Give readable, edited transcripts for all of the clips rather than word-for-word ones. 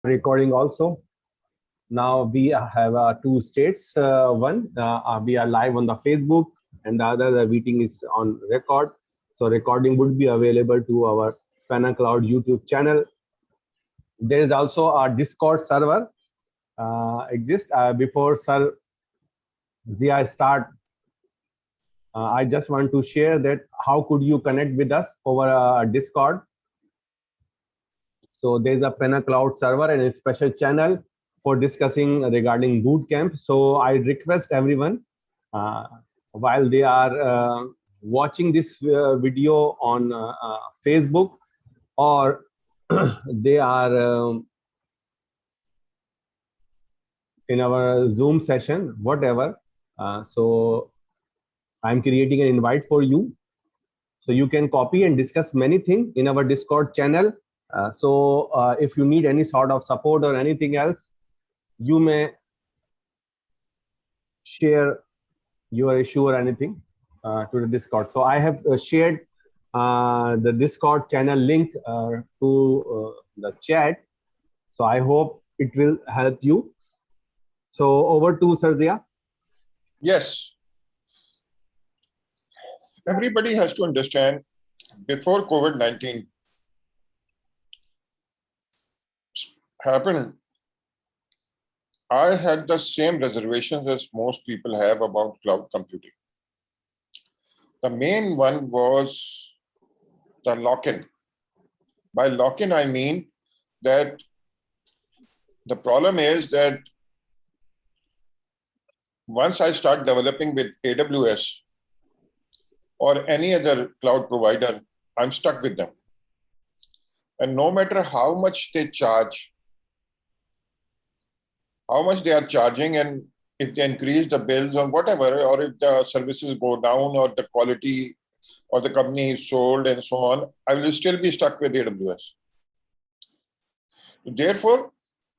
Recording also. Now we have two states. One, we are live on the Facebook, and the other, the meeting is on record. So recording would be available to our Pana Cloud YouTube channel. There is also a Discord server exists. Before Sir Zia start, I just want to share that how could you connect with us over Discord. So there's a Pana Cloud server and a special channel for discussing regarding Bootcamp. So I request everyone, while they are watching this video on Facebook, or they are in our Zoom session, whatever. So I'm creating an invite for you. So you can copy and discuss many things in our Discord channel. So if you need any sort of support or anything else, you may share your issue or anything to the Discord. So I have shared the Discord channel link to the chat. So I hope it will help you. So over to Sarzia. Yes. Everybody has to understand, before COVID-19 happened, I had the same reservations as most people have about cloud computing. The main one was the lock-in. By lock-in, I mean that the problem is that once I start developing with AWS or any other cloud provider, I'm stuck with them. And no matter how much they charge, how much they are charging, and if they increase the bills or whatever, or if the services go down or the quality or the company is sold and so on, I will still be stuck with AWS. Therefore,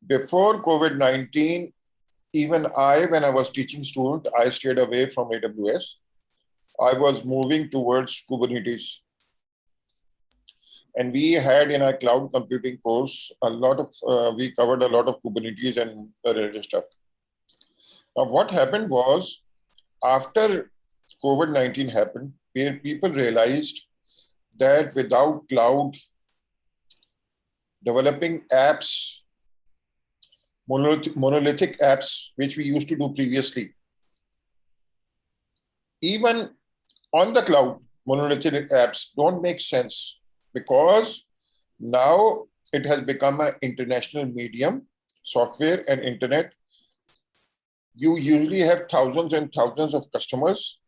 before COVID-19, even when I was teaching students, I stayed away from AWS. I was moving towards Kubernetes. And we had in our cloud computing course, we covered a lot of Kubernetes and related stuff. Now, what happened was, after COVID-19 happened, where people realized that without cloud, developing apps, monolithic apps, which we used to do previously, even on the cloud, monolithic apps don't make sense, because now it has become an international medium, software and internet. You usually have thousands and thousands of customers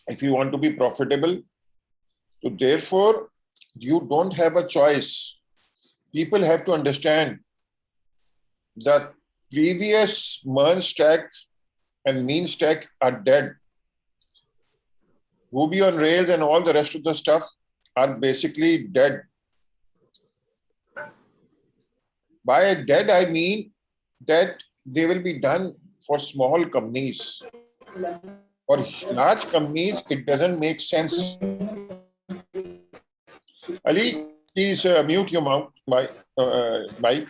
if you want to be profitable. So therefore, you don't have a choice. People have to understand that previous merge stack and mean stack are dead. Ruby on Rails and all the rest of the stuff are basically dead. By dead, I mean that they will be done for small companies. For large companies, it doesn't make sense. Ali, please mute your mic.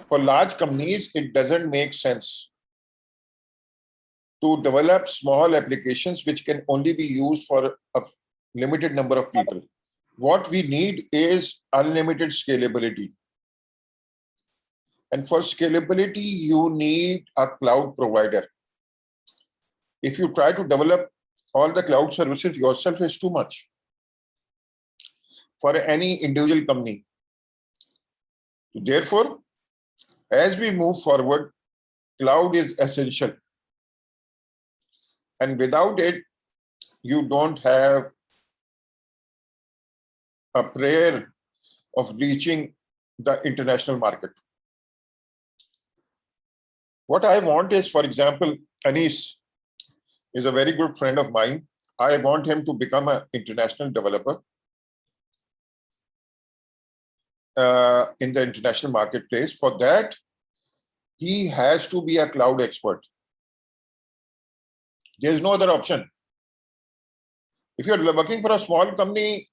For large companies, it doesn't make sense to develop small applications which can only be used for a limited number of people. What we need is unlimited scalability. And for scalability, you need a cloud provider. If you try to develop all the cloud services yourself, is too much for any individual company. Therefore, as we move forward, cloud is essential. And without it, you don't have a prayer of reaching the international market. What I want is, for example, Anis is a very good friend of mine. I want him to become an international developer in the international marketplace. For that, he has to be a cloud expert. There is no other option. If you're working for a small company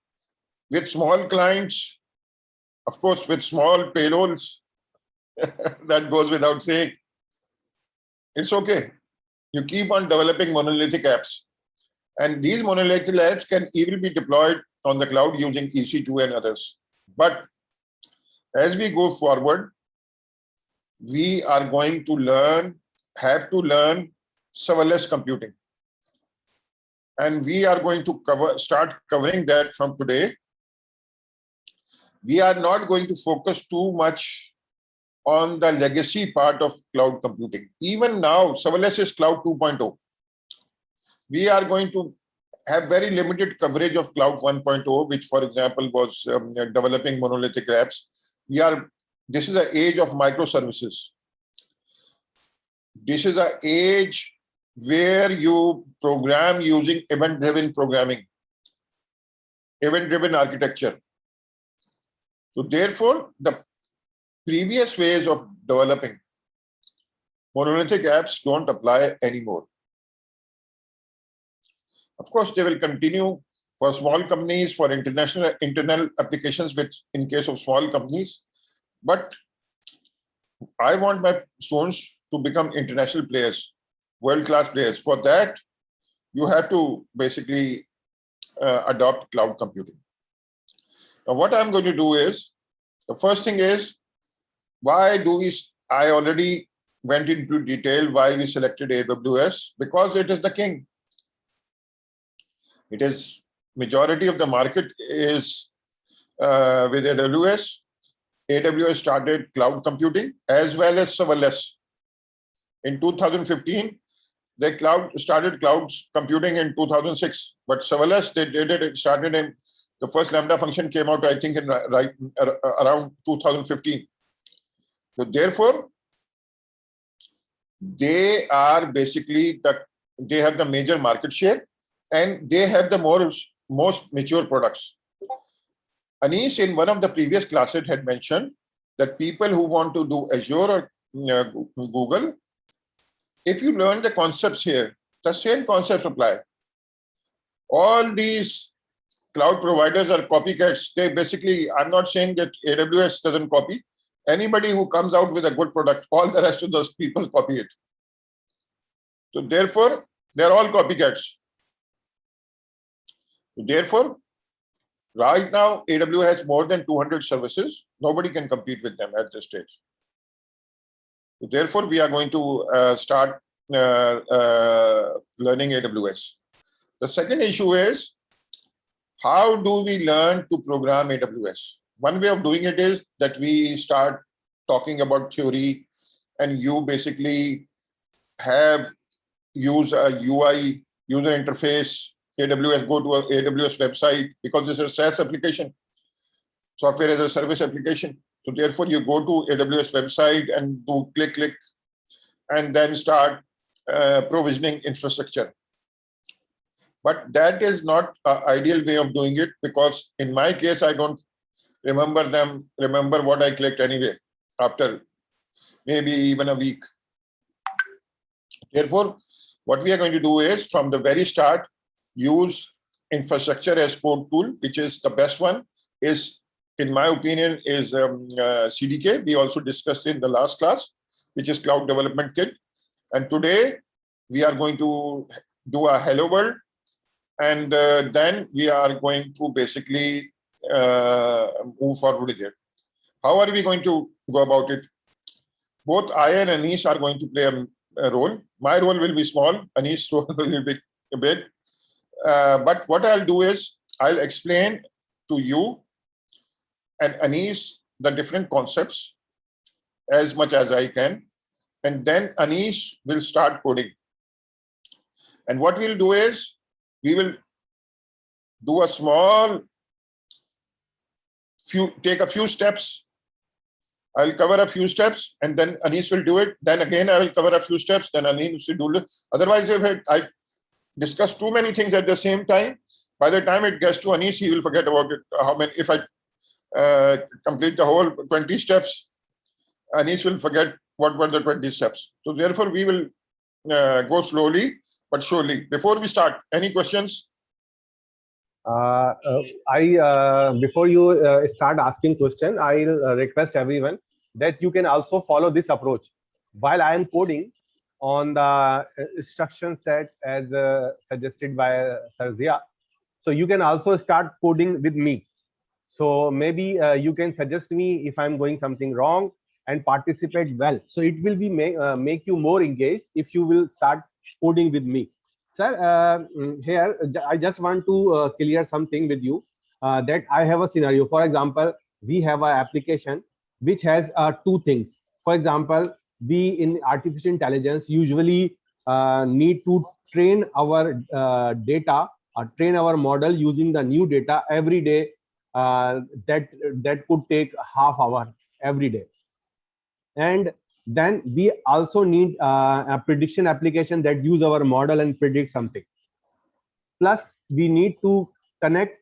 with small clients, of course, with small payrolls, that goes without saying. It's okay. You keep on developing monolithic apps. And these monolithic apps can even be deployed on the cloud using EC2 and others. But as we go forward, we are going to have to learn serverless computing. And we are going to start covering that from today. We are not going to focus too much on the legacy part of cloud computing. Even now, serverless is cloud 2.0. We are going to have very limited coverage of cloud 1.0, which, for example, was developing monolithic apps. This is the age of microservices. This is an age where you program using event-driven programming, event-driven architecture. So therefore, the previous ways of developing monolithic apps don't apply anymore. Of course, they will continue for small companies, for internal applications, which in case of small companies. But I want my students to become international players, world-class players. For that, you have to basically adopt cloud computing. Now, what I'm going to do is, the first thing is, I already went into detail why we selected AWS, because it is the king. It is majority of the market is with AWS. AWS started cloud computing as well as serverless. In 2015, they started cloud computing in 2006, but serverless, it started in, the first Lambda function came out, I think, in around 2015. So therefore, they are basically, they have the major market share and they have the most mature products. Anish, in one of the previous classes, had mentioned that people who want to do Azure or Google, if you learn the concepts here, the same concepts apply. All these cloud providers are copycats. They basically, I'm not saying that AWS doesn't copy. Anybody who comes out with a good product, all the rest of those people copy it. So therefore, they're all copycats. Therefore, right now, AWS has more than 200 services. Nobody can compete with them at this stage. Therefore, we are going to start learning AWS. The second issue is, how do we learn to program AWS? One way of doing it is that we start talking about theory, and you basically use a UI, user interface, AWS, go to an AWS website, because this is a SaaS application, software as a service application. So therefore, you go to AWS website and do click, and then start provisioning infrastructure. But that is not an ideal way of doing it, because in my case, I don't remember what I clicked anyway after maybe even a week. Therefore, what we are going to do is, from the very start, use infrastructure as code tool, which is the best one, is, in my opinion, is CDK. We also discussed in the last class, which is Cloud Development Kit. And today, we are going to do a hello world. And then we are going to basically move forward with it. How are we going to go about it? Both I and Anish are going to play a role. My role will be small. Anish's role will be big. But what I'll do is, I'll explain to you and Anish the different concepts as much as I can. And then Anish will start coding. And what we'll do is, we will do take a few steps. I'll cover a few steps, and then Anish will do it. Then again, I will cover a few steps, then Anish will do it. Otherwise, if I discuss too many things at the same time, by the time it gets to Anish, he will forget about it. How many? If I complete the whole 20 steps, Anish will forget what were the 20 steps. So therefore, we will go slowly but surely. Before we start, any questions? Before you start asking question, I'll request everyone that you can also follow this approach. While I am coding on the instruction set as suggested by Sarzia, so you can also start coding with me. So maybe you can suggest me if I'm going something wrong and participate well. So it will be make you more engaged if you will start coding with me. Sir, here I just want to clear something with you that I have a scenario. For example, we have an application which has two things. For example, we in artificial intelligence usually need to train our data or train our model using the new data every day. That could take half hour every day. And then we also need a prediction application that use our model and predict something. Plus we need to connect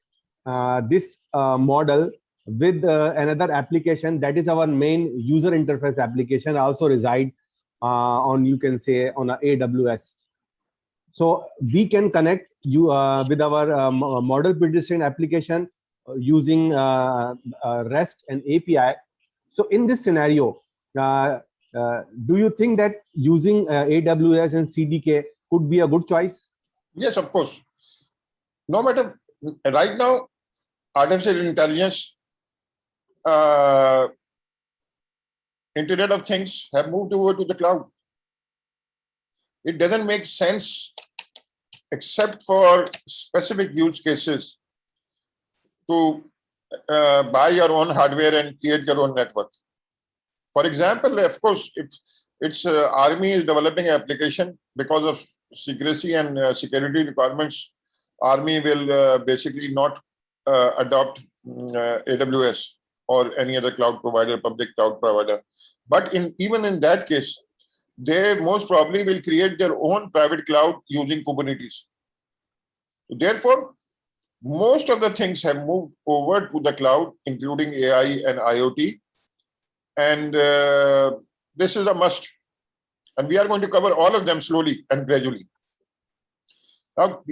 this model with another application that is our main user interface application, also reside on, you can say, on a AWS. So we can connect you with our model prediction application using REST and API. So in this scenario, do you think that using AWS and CDK could be a good choice? Yes, of course. No matter, right now, artificial intelligence, Internet of Things have moved over to the cloud. It doesn't make sense, except for specific use cases, to buy your own hardware and create your own network. For example, of course, its army is developing an application because of secrecy and security requirements. Army will basically not adopt AWS or any other cloud provider, public cloud provider. But even in that case, they most probably will create their own private cloud using Kubernetes. Therefore, most of the things have moved over to the cloud, including AI and IoT. And this is a must. And we are going to cover all of them slowly and gradually. Now,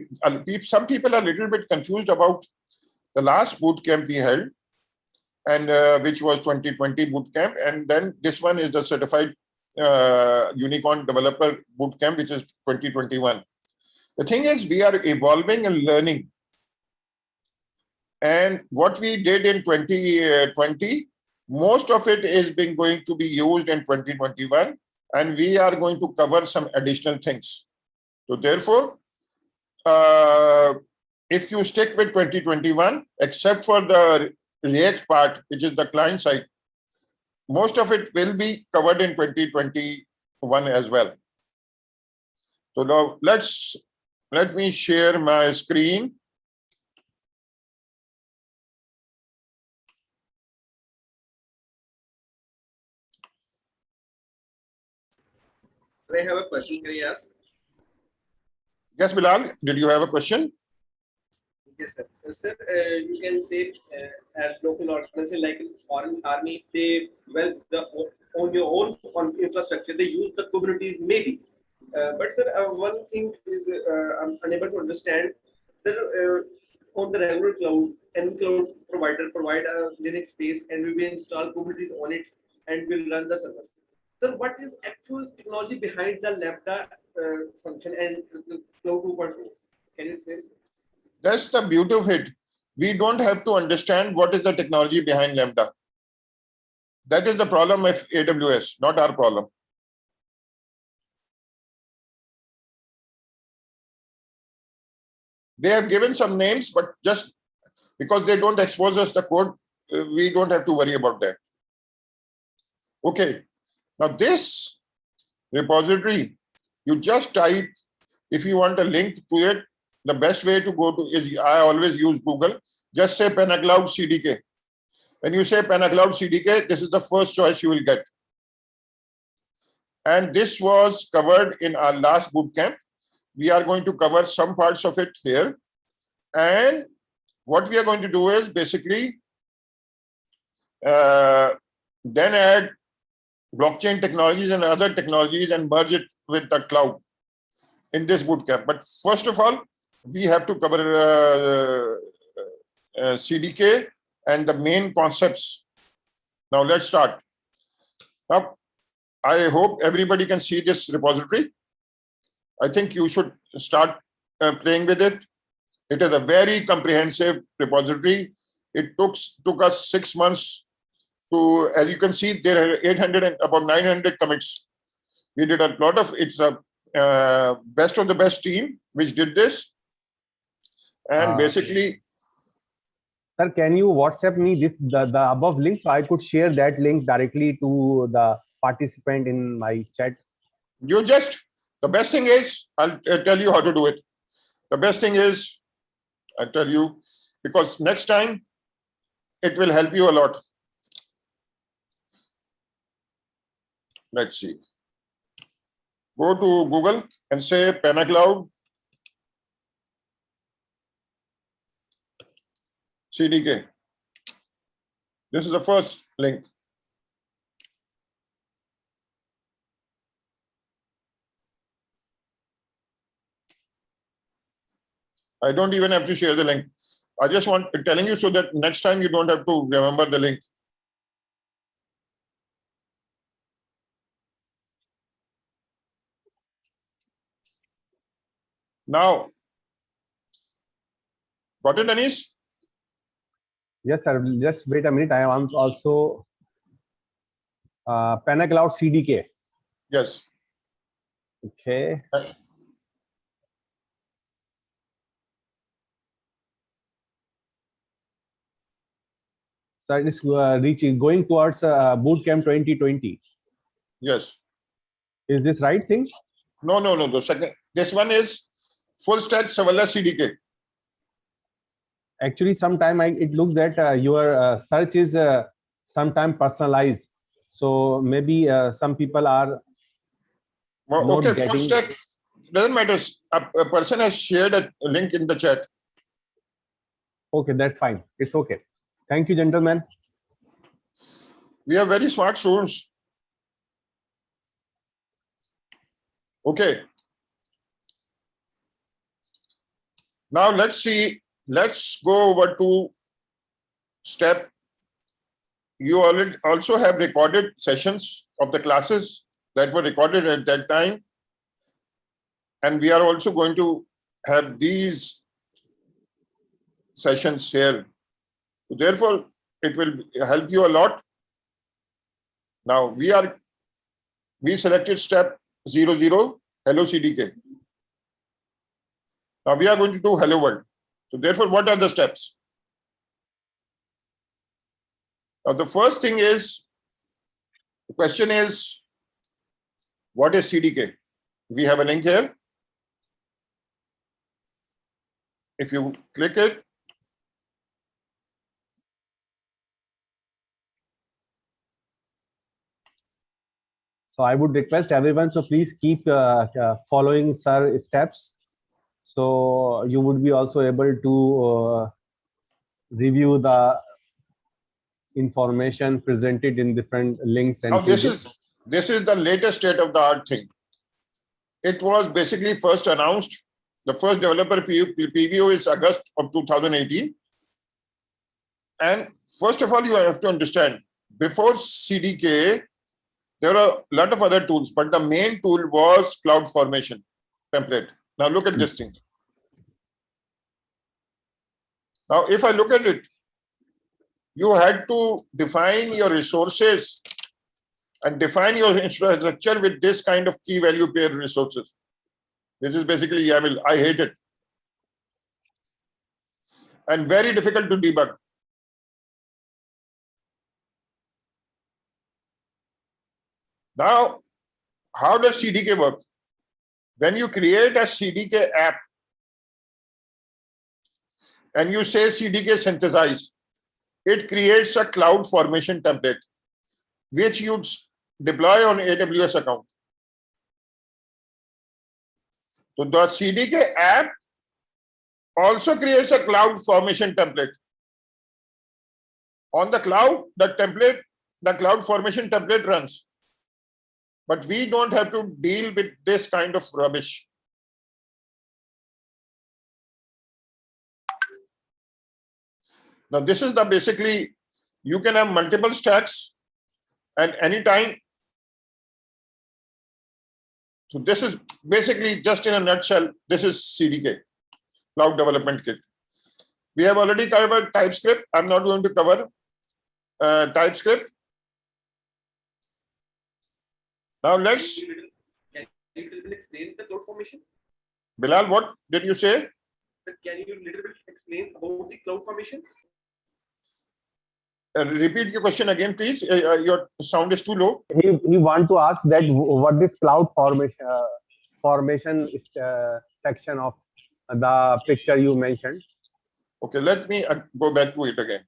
some people are a little bit confused about the last bootcamp we held, and which was 2020 bootcamp. And then this one is the certified unicorn developer bootcamp, which is 2021. The thing is, we are evolving and learning. And what we did in 2020, most of it is going to be used in 2021, and we are going to cover some additional things. So therefore, if you stick with 2021, except for the React part, which is the client side, most of it will be covered in 2021 as well. So now let me share my screen. I have a question. Can I ask? Yes, Bilal, did you have a question? Yes, sir. Sir, you can say as local organization like army, they on your own infrastructure, they use the Kubernetes maybe. But sir, one thing is I'm unable to understand. Sir, on the regular cloud, any cloud provider provide a Linux space, and we will install Kubernetes on it, and we'll run the servers. Sir, what is actual technology behind the Lambda function and the Cloud 2.0? Can you explain? That's the beauty of it. We don't have to understand what is the technology behind Lambda. That is the problem of AWS, not our problem. They have given some names, but just because they don't expose us the code, we don't have to worry about that. Okay. Now this repository, you just type, if you want a link to it, the best way to go to is, I always use Google, just say Pentacloud CDK. When you say Pentacloud CDK, this is the first choice you will get. And this was covered in our last bootcamp. We are going to cover some parts of it here. And what we are going to do is basically then add blockchain technologies and other technologies and merge it with the cloud in this bootcamp. But first of all, we have to cover CDK and the main concepts. Now let's start. Now, I hope everybody can see this repository. I think you should start playing with it. It is a very comprehensive repository. It took us 6 months to, as you can see, there are 800 and about 900 commits. We did a lot of, it's a best of the best team which did this. And basically, sir, can you WhatsApp me the above link so I could share that link directly to the participant in my chat? The best thing is, I'll tell you how to do it. The best thing is, I'll tell you, because next time it will help you a lot. Let's see. Go to Google and say PanaCloud CDK. This is the first link. I don't even have to share the link. I just want telling you so that next time you don't have to remember the link. Now, got it, Anis? Yes, sir. Just wait a minute. I am also PanaCloud CDK. Yes. Okay. So it is going towards Bootcamp 2020. Yes. Is this right thing? No. The second, this one is full stack serverless CDK. Actually, sometime it looks that your search is sometime personalized. So maybe some people are Okay, getting... full stack doesn't matter. A person has shared a link in the chat. Okay, that's fine. It's okay. Thank you, gentlemen. We are very smart students. Okay. Now let's see. Let's go over to step. You already also have recorded sessions of the classes that were recorded at that time. And we are also going to have these sessions here. Therefore, it will help you a lot. Now we selected step 00, Hello CDK. Now we are going to do Hello World. So therefore, what are the steps? Now the first thing is, the question is, what is CDK? We have a link here. If you click it, so I would request everyone, so please keep following sir steps. So you would be also able to review the information presented in different links and now this is the latest state of the art thing. It was basically first announced. The first developer preview is August of 2018. And first of all, you have to understand, before CDK, there are a lot of other tools, but the main tool was CloudFormation template. Now look at this thing. Now, if I look at it, you had to define your resources and define your infrastructure with this kind of key value pair resources. This is basically YAML. I hate it. And very difficult to debug. Now, how does CDK work? When you create a CDK app and you say CDK synthesize, it creates a CloudFormation template, which you deploy on AWS account. So the CDK app also creates a CloudFormation template. On the cloud, the CloudFormation template runs. But we don't have to deal with this kind of rubbish. Now, this is the basically, you can have multiple stacks and anytime. So this is basically, just in a nutshell, this is CDK, Cloud Development Kit. We have already covered TypeScript. I'm not going to cover TypeScript. Now let's. Can you little bit explain the cloud formation? Bilal, what did you say? Can you little bit explain about the cloud formation? Repeat your question again, please. Your sound is too low. He want to ask that what is cloud formation section of the picture you mentioned. Okay, let me go back to it again.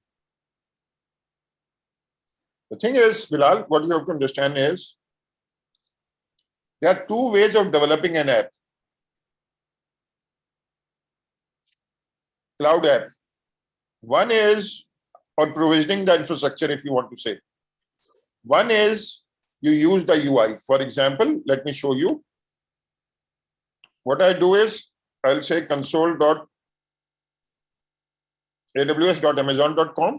The thing is, Bilal, what you have to understand is there are two ways of developing an app. Cloud app. One is, or provisioning the infrastructure, if you want to say. One is you use the UI. For example, let me show you. What I do is I'll say console.aws.amazon.com.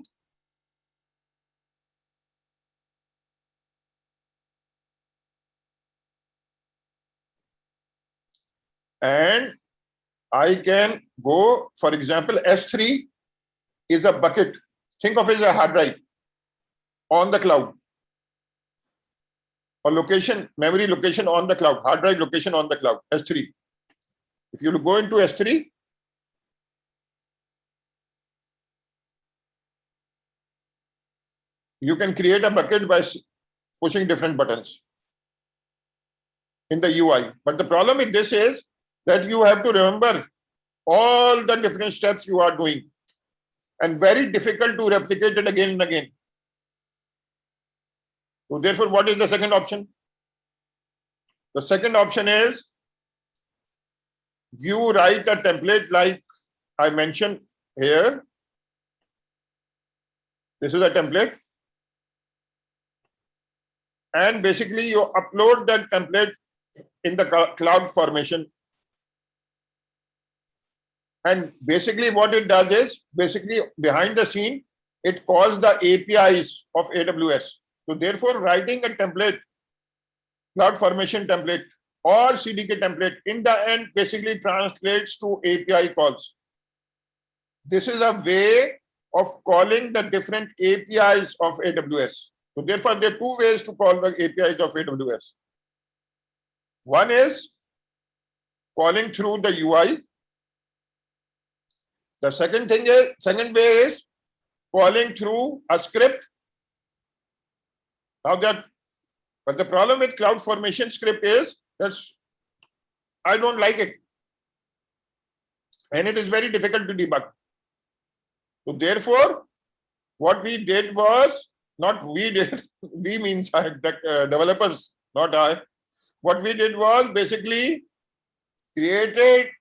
And I can go, for example, S3 is a bucket. Think of it as a hard drive on the cloud. Or location, memory location on the cloud, hard drive location on the cloud, S3. If you go into S3, you can create a bucket by pushing different buttons in the UI. But the problem with this is that you have to remember all the different steps you are doing, and very difficult to replicate it again and again. So therefore, what is the second option? The second option is you write a template like I mentioned here. This is a template. And basically you upload that template in the cloud formation. And basically what it does is, basically behind the scene, it calls the APIs of AWS. So therefore, writing a template, cloud formation template or CDK template, in the end basically translates to API calls. This is a way of calling the different APIs of AWS. So therefore, there are two ways to call the APIs of AWS. One is calling through the UI. The second way is calling through a script. Now but the problem with cloud formation script is that I don't like it. And it is very difficult to debug. So therefore, what we did was, not we did, we means developers, not I. What we did was basically created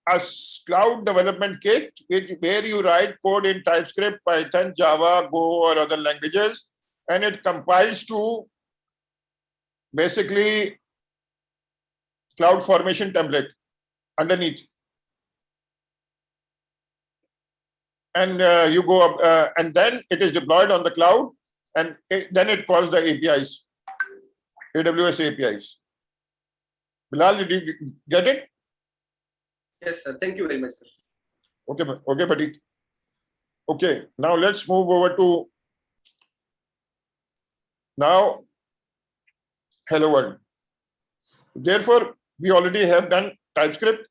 a cloud development kit, where you write code in TypeScript, Python, Java, Go, or other languages, and it compiles to basically cloud formation template underneath. And you go up, and then it is deployed on the cloud, and then it calls the APIs, AWS APIs. Bilal, did you get it? Yes, sir. Thank you very much, sir. Okay, buddy. Okay, now let's move over to now Hello World. Therefore, we already have done TypeScript.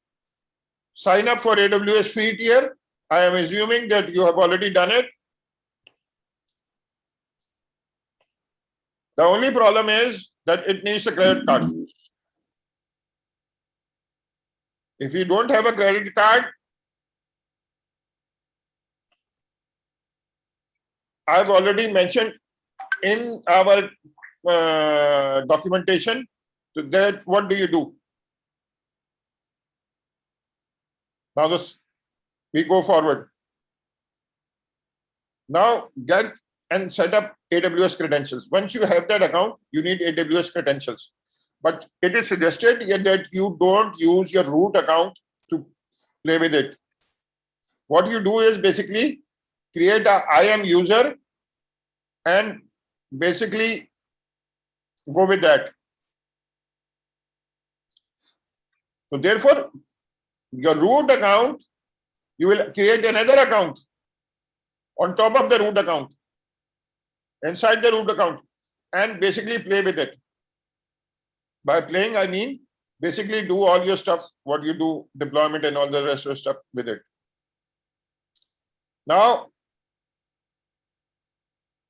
Sign up for AWS free tier. I am assuming that you have already done it. The only problem is that it needs a credit card. If you don't have a credit card, I've already mentioned in our documentation that what do you do? Now we go forward. Now get and set up AWS credentials. Once you have that account, you need AWS credentials. But it is suggested that you don't use your root account to play with it. What you do is basically create a IAM user and basically go with that. So therefore, your root account, you will create another account on top of the root account, inside the root account, and basically play with it. By playing, I mean basically do all your stuff, what you do, deployment and all the rest of the stuff with it. Now,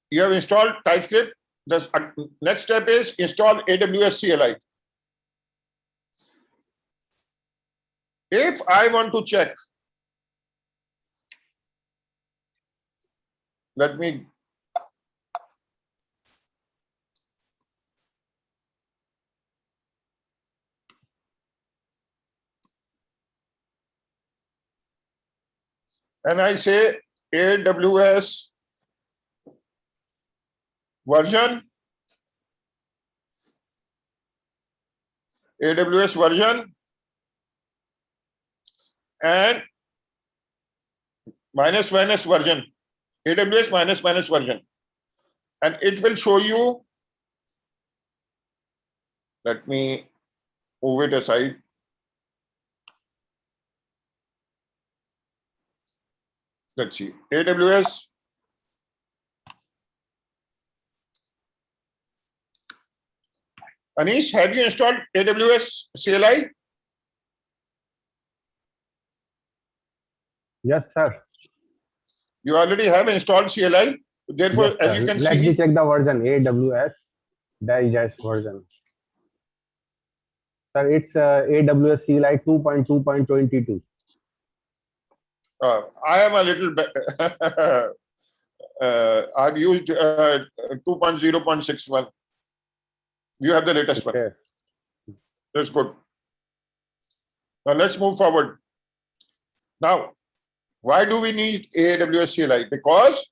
you have installed TypeScript. The next step is install AWS CLI. If I want to check, let me and I say AWS version, and minus version, AWS minus version, and it will show you. Let me move it aside. Let's see, AWS. Anish, have you installed AWS CLI? Yes, sir. You already have installed CLI. Therefore, Yes, as you can let see, me check the version, AWS Digest version. Sir, it's AWS CLI 2.2.22. I am a little bit. I've used 2.0.61. You have the latest one. That's good. Now let's move forward. Now, why do we need AWS CLI? Because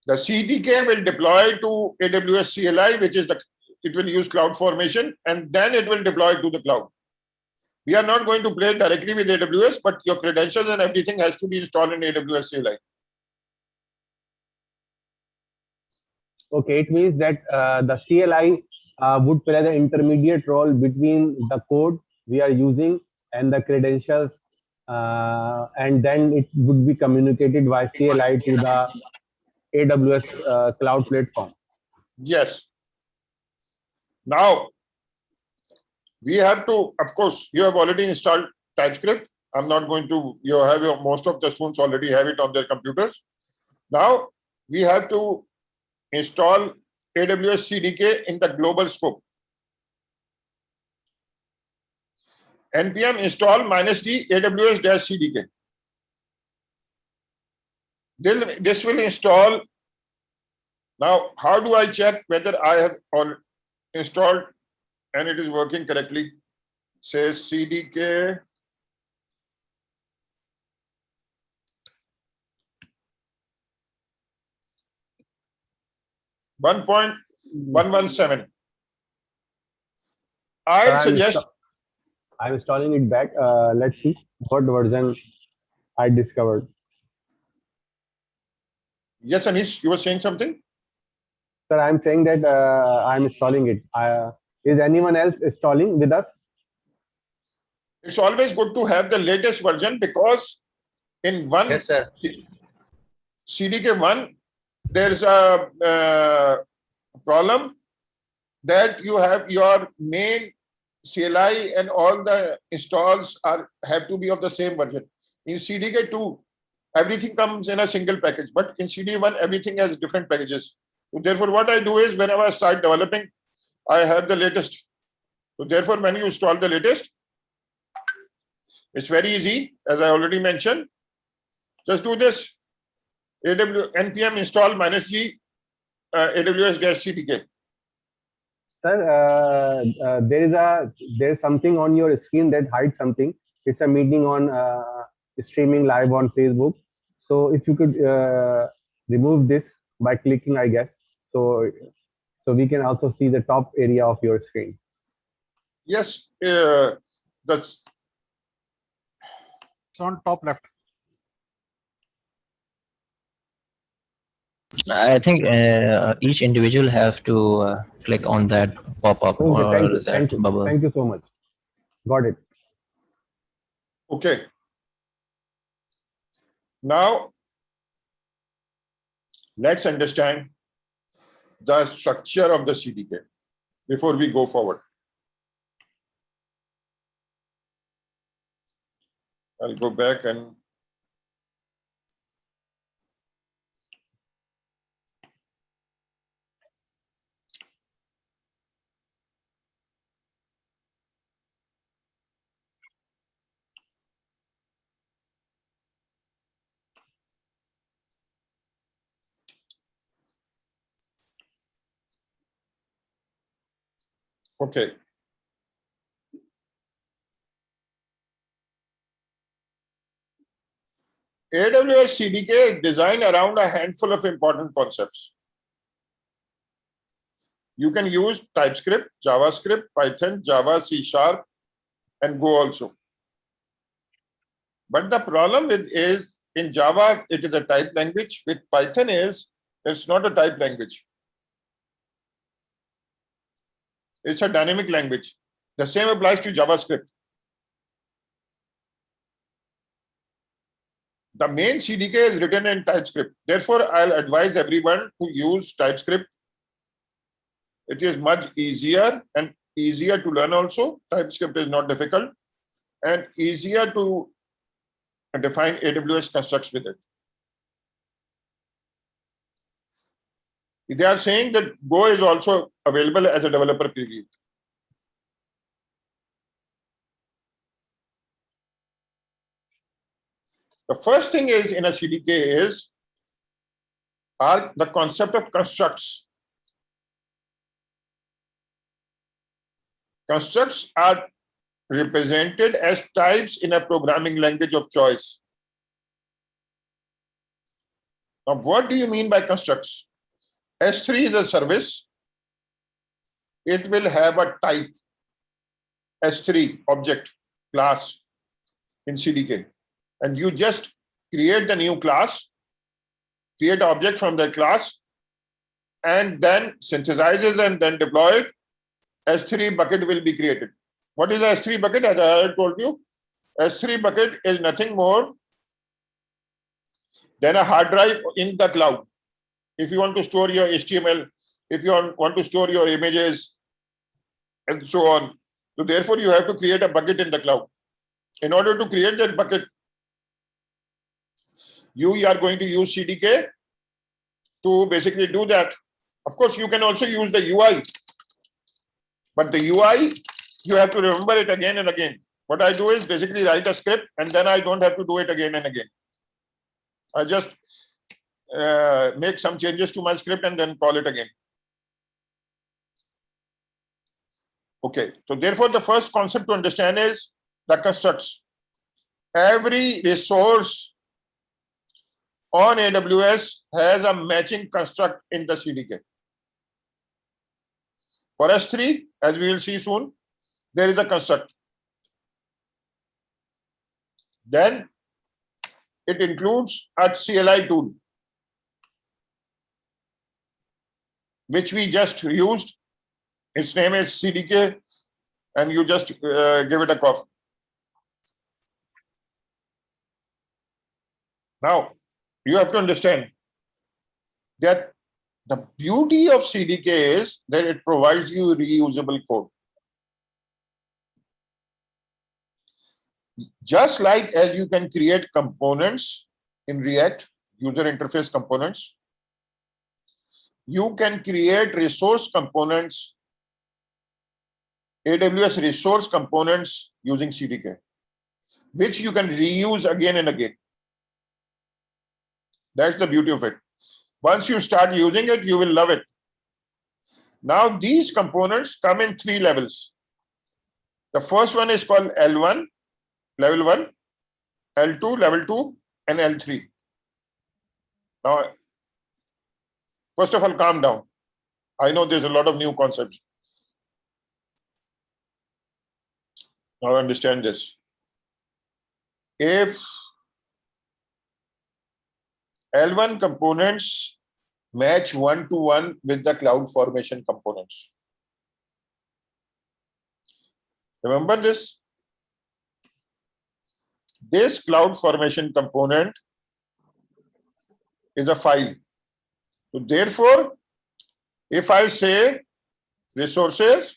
the CDK will deploy to AWS CLI, which is it will use CloudFormation, and then it will deploy to the cloud. We are not going to play directly with AWS, but your credentials and everything has to be installed in AWS CLI. Okay, it means that the CLI would play the intermediate role between the code we are using and the credentials, and then it would be communicated by CLI to the AWS cloud platform. Yes. Now, we have to, of course, you have already installed TypeScript. I'm not going to, most of the students already have it on their computers. Now, we have to install AWS CDK in the global scope. npm install -d AWS-CDK. This will install. Now, how do I check whether I have installed and it is working correctly? Says CDK .117. I suggest I'm installing it back. Let's see what version I discovered. Yes, Anish, you were saying something? Sir, I'm saying that I'm installing it. Is anyone else installing with us? It's always good to have the latest version, because in one CDK1, there's a problem that you have your main CLI and all the installs have to be of the same version. In CDK2, everything comes in a single package, but in CD1, everything has different packages. So therefore, what I do is whenever I start developing, I have the latest. So therefore, when you install the latest, it's very easy, as I already mentioned. Just do this: npm install -g AWS-CDK. Sir, there's something on your screen that hides something. It's a meeting on streaming live on Facebook. So if you could remove this by clicking, I guess, so we can also see the top area of your screen. Yes, that's. It's on top left. I think each individual have to click on that pop-up Okay, or thank you. that Thank you. bubble. Thank you so much. Got it. Okay. Now, let's understand the structure of the CDK before we go forward. I'll go back and okay. AWS CDK is designed around a handful of important concepts. You can use TypeScript, JavaScript, Python, Java, C#, and Go also. But the problem with is in Java, it is a type language. With Python it's not a type language. It's a dynamic language. The same applies to JavaScript. The main CDK is written in TypeScript. Therefore, I'll advise everyone to use TypeScript. It is much easier and easier to learn also. TypeScript is not difficult and easier to define AWS constructs with it. They are saying that Go is also available as a developer preview. The first thing is in a CDK are the concept of constructs. Constructs are represented as types in a programming language of choice. Now, what do you mean by constructs? S3 is a service. It will have a type, S3 object class in CDK. And you just create the new class, create an object from that class, and then synthesizes and then deploy it. S3 bucket will be created. What is a S3 bucket? As I told you, S3 bucket is nothing more than a hard drive in the cloud. If you want to store your HTML, if you want to store your images, and so on. So therefore, you have to create a bucket in the cloud. In order to create that bucket, you are going to use CDK to basically do that. Of course, you can also use the UI. But the UI, you have to remember it again and again. What I do is basically write a script and then I don't have to do it again and again. I just make some changes to my script and then call it again. Okay, so therefore the first concept to understand is the constructs. Every resource on AWS has a matching construct in the CDK. For S3, as we will see soon, there is a construct. Then it includes a CLI tool, which we just used. Its name is CDK, and you just give it a cough. Now, you have to understand that the beauty of CDK is that it provides you reusable code. Just like as you can create components in React, user interface components, you can create resource components, AWS resource components using CDK, which you can reuse again and again. That's the beauty of it. Once you start using it, you will love it. Now, these components come in 3 levels. The first one is called L1, level 1, L2, level 2, and L3. Now, first of all, calm down. I know there's a lot of new concepts. Now understand this. if L1 components match one-to-one with the cloud formation components. Remember this? This cloud formation component is a file. So therefore, if I say resources,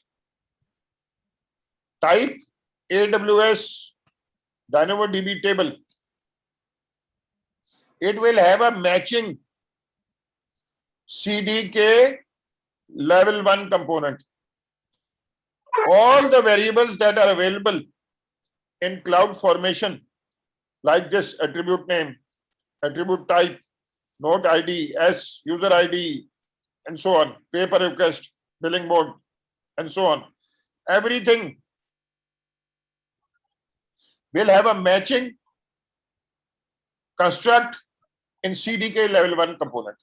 type AWS DynamoDB table, it will have a matching CDK level 1 component. All the variables that are available in cloud formation, like this attribute name, attribute type, node ID, S, user ID, and so on, paper request, billing mode, and so on. Everything will have a matching construct in CDK level 1 component.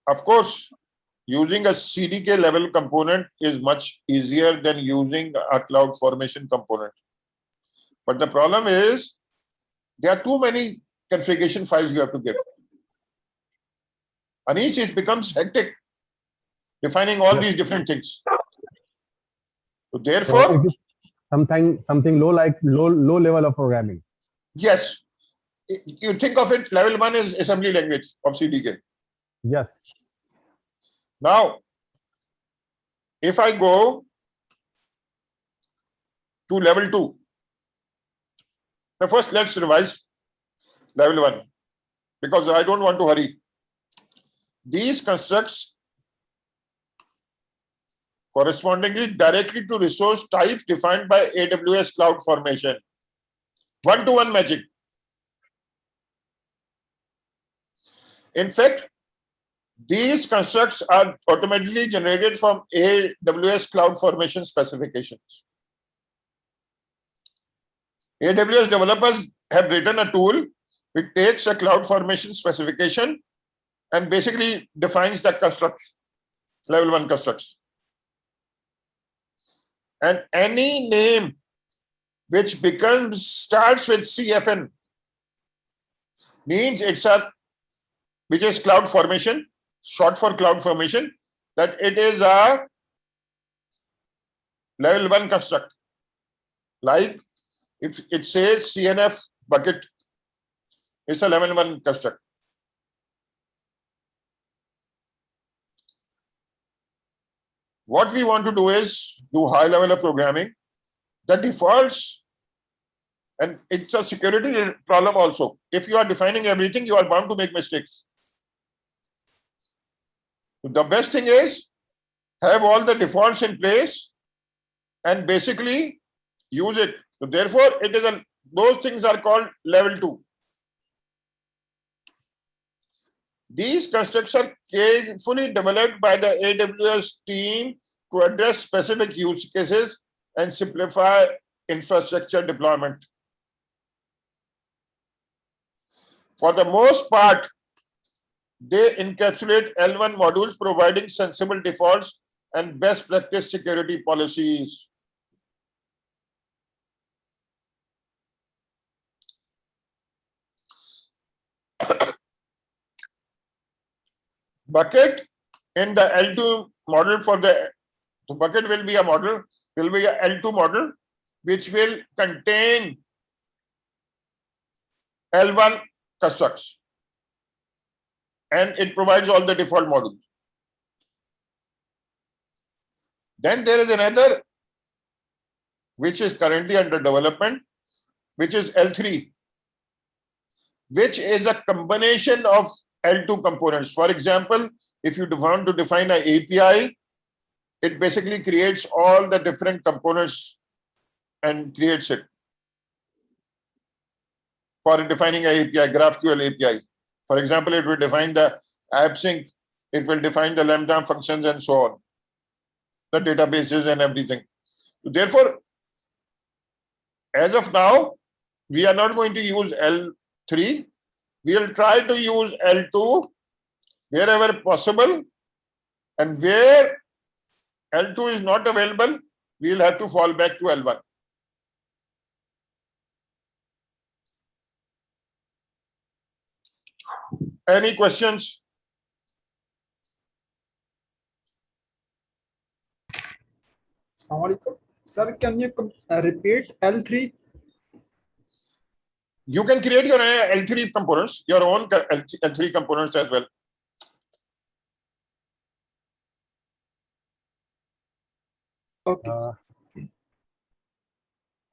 Of course, using a CDK level component is much easier than using a cloud formation component. But the problem is there are too many configuration files you have to give. Anish, it becomes hectic defining all these different things. So therefore, So it is something low, like low level of programming. yes, you think of it, level 1 is assembly language of CDK. Yes. Now, if I go to level 2, now first let's revise level 1 because I don't want to hurry. These constructs correspondingly directly to resource types defined by AWS Cloud Formation. One-to-one matching. In fact, these constructs are automatically generated from AWS Cloud Formation specifications. AWS developers have written a tool which takes a cloud formation specification and basically defines the constructs, level 1 constructs. And any name which starts with CFN means it's which is cloud formation, short for cloud formation, that it is a level 1 construct. Like if it says CNF bucket, it's a level 1 construct. What we want to do is do high level of programming. The defaults, and it's a security problem also. If you are defining everything, you are bound to make mistakes. The best thing is have all the defaults in place and basically use it. So therefore, those things are called level 2. These constructs are carefully developed by the AWS team to address specific use cases and simplify infrastructure deployment. For the most part, they encapsulate L1 modules providing sensible defaults and best practice security policies. Bucket in the L2 model bucket will be a L2 model which will contain L1 constructs, and it provides all the default modules. Then there is another which is currently under development, which is L3, which is a combination of L2 components. For example, if you want to define an API, it basically creates all the different components and creates it. For defining an API, GraphQL API. For example, it will define the AppSync, it will define the Lambda functions and so on, the databases and everything. Therefore, as of now, we are not going to use L3. We will try to use L2 wherever possible, and where L2 is not available, we'll have to fall back to L1. Any questions? Assalamualaikum. Sir, can you repeat L3? You can create your L3 components, your own L3 components as well. Okay.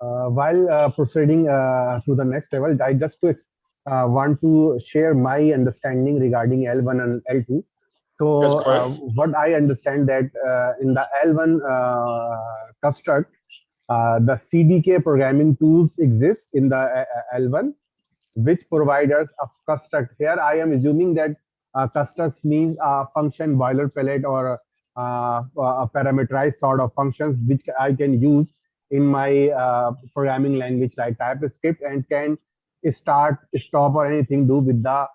While proceeding to the next level, I just want to share my understanding regarding L1 and L2. So Yes, go ahead. what I understand that in the L1 construct, the CDK programming tools exist in the L1, which provide us a construct. Here I am assuming that constructs means a function boilerplate or a parameterized sort of functions which I can use in my programming language like TypeScript and can start, stop, or anything do with the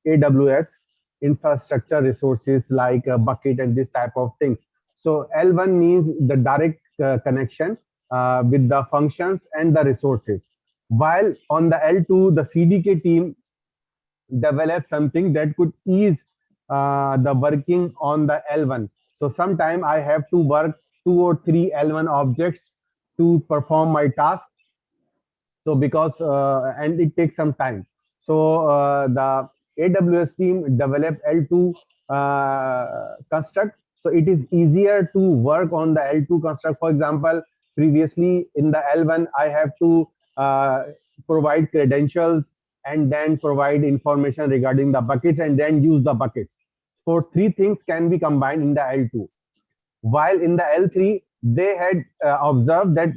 AWS infrastructure resources like bucket and this type of things. So L1 means the direct connection with the functions and the resources. While on the L2, the CDK team developed something that could ease the working on the L1. So sometime I have to work 2 or 3 L1 objects to perform my task. So because and it takes some time. So the AWS team developed L2 construct. So it is easier to work on the L2 construct. For example, previously in the L1, I have to provide credentials and then provide information regarding the buckets and then use the buckets. So 3 things can be combined in the L2. While in the L3, they had observed that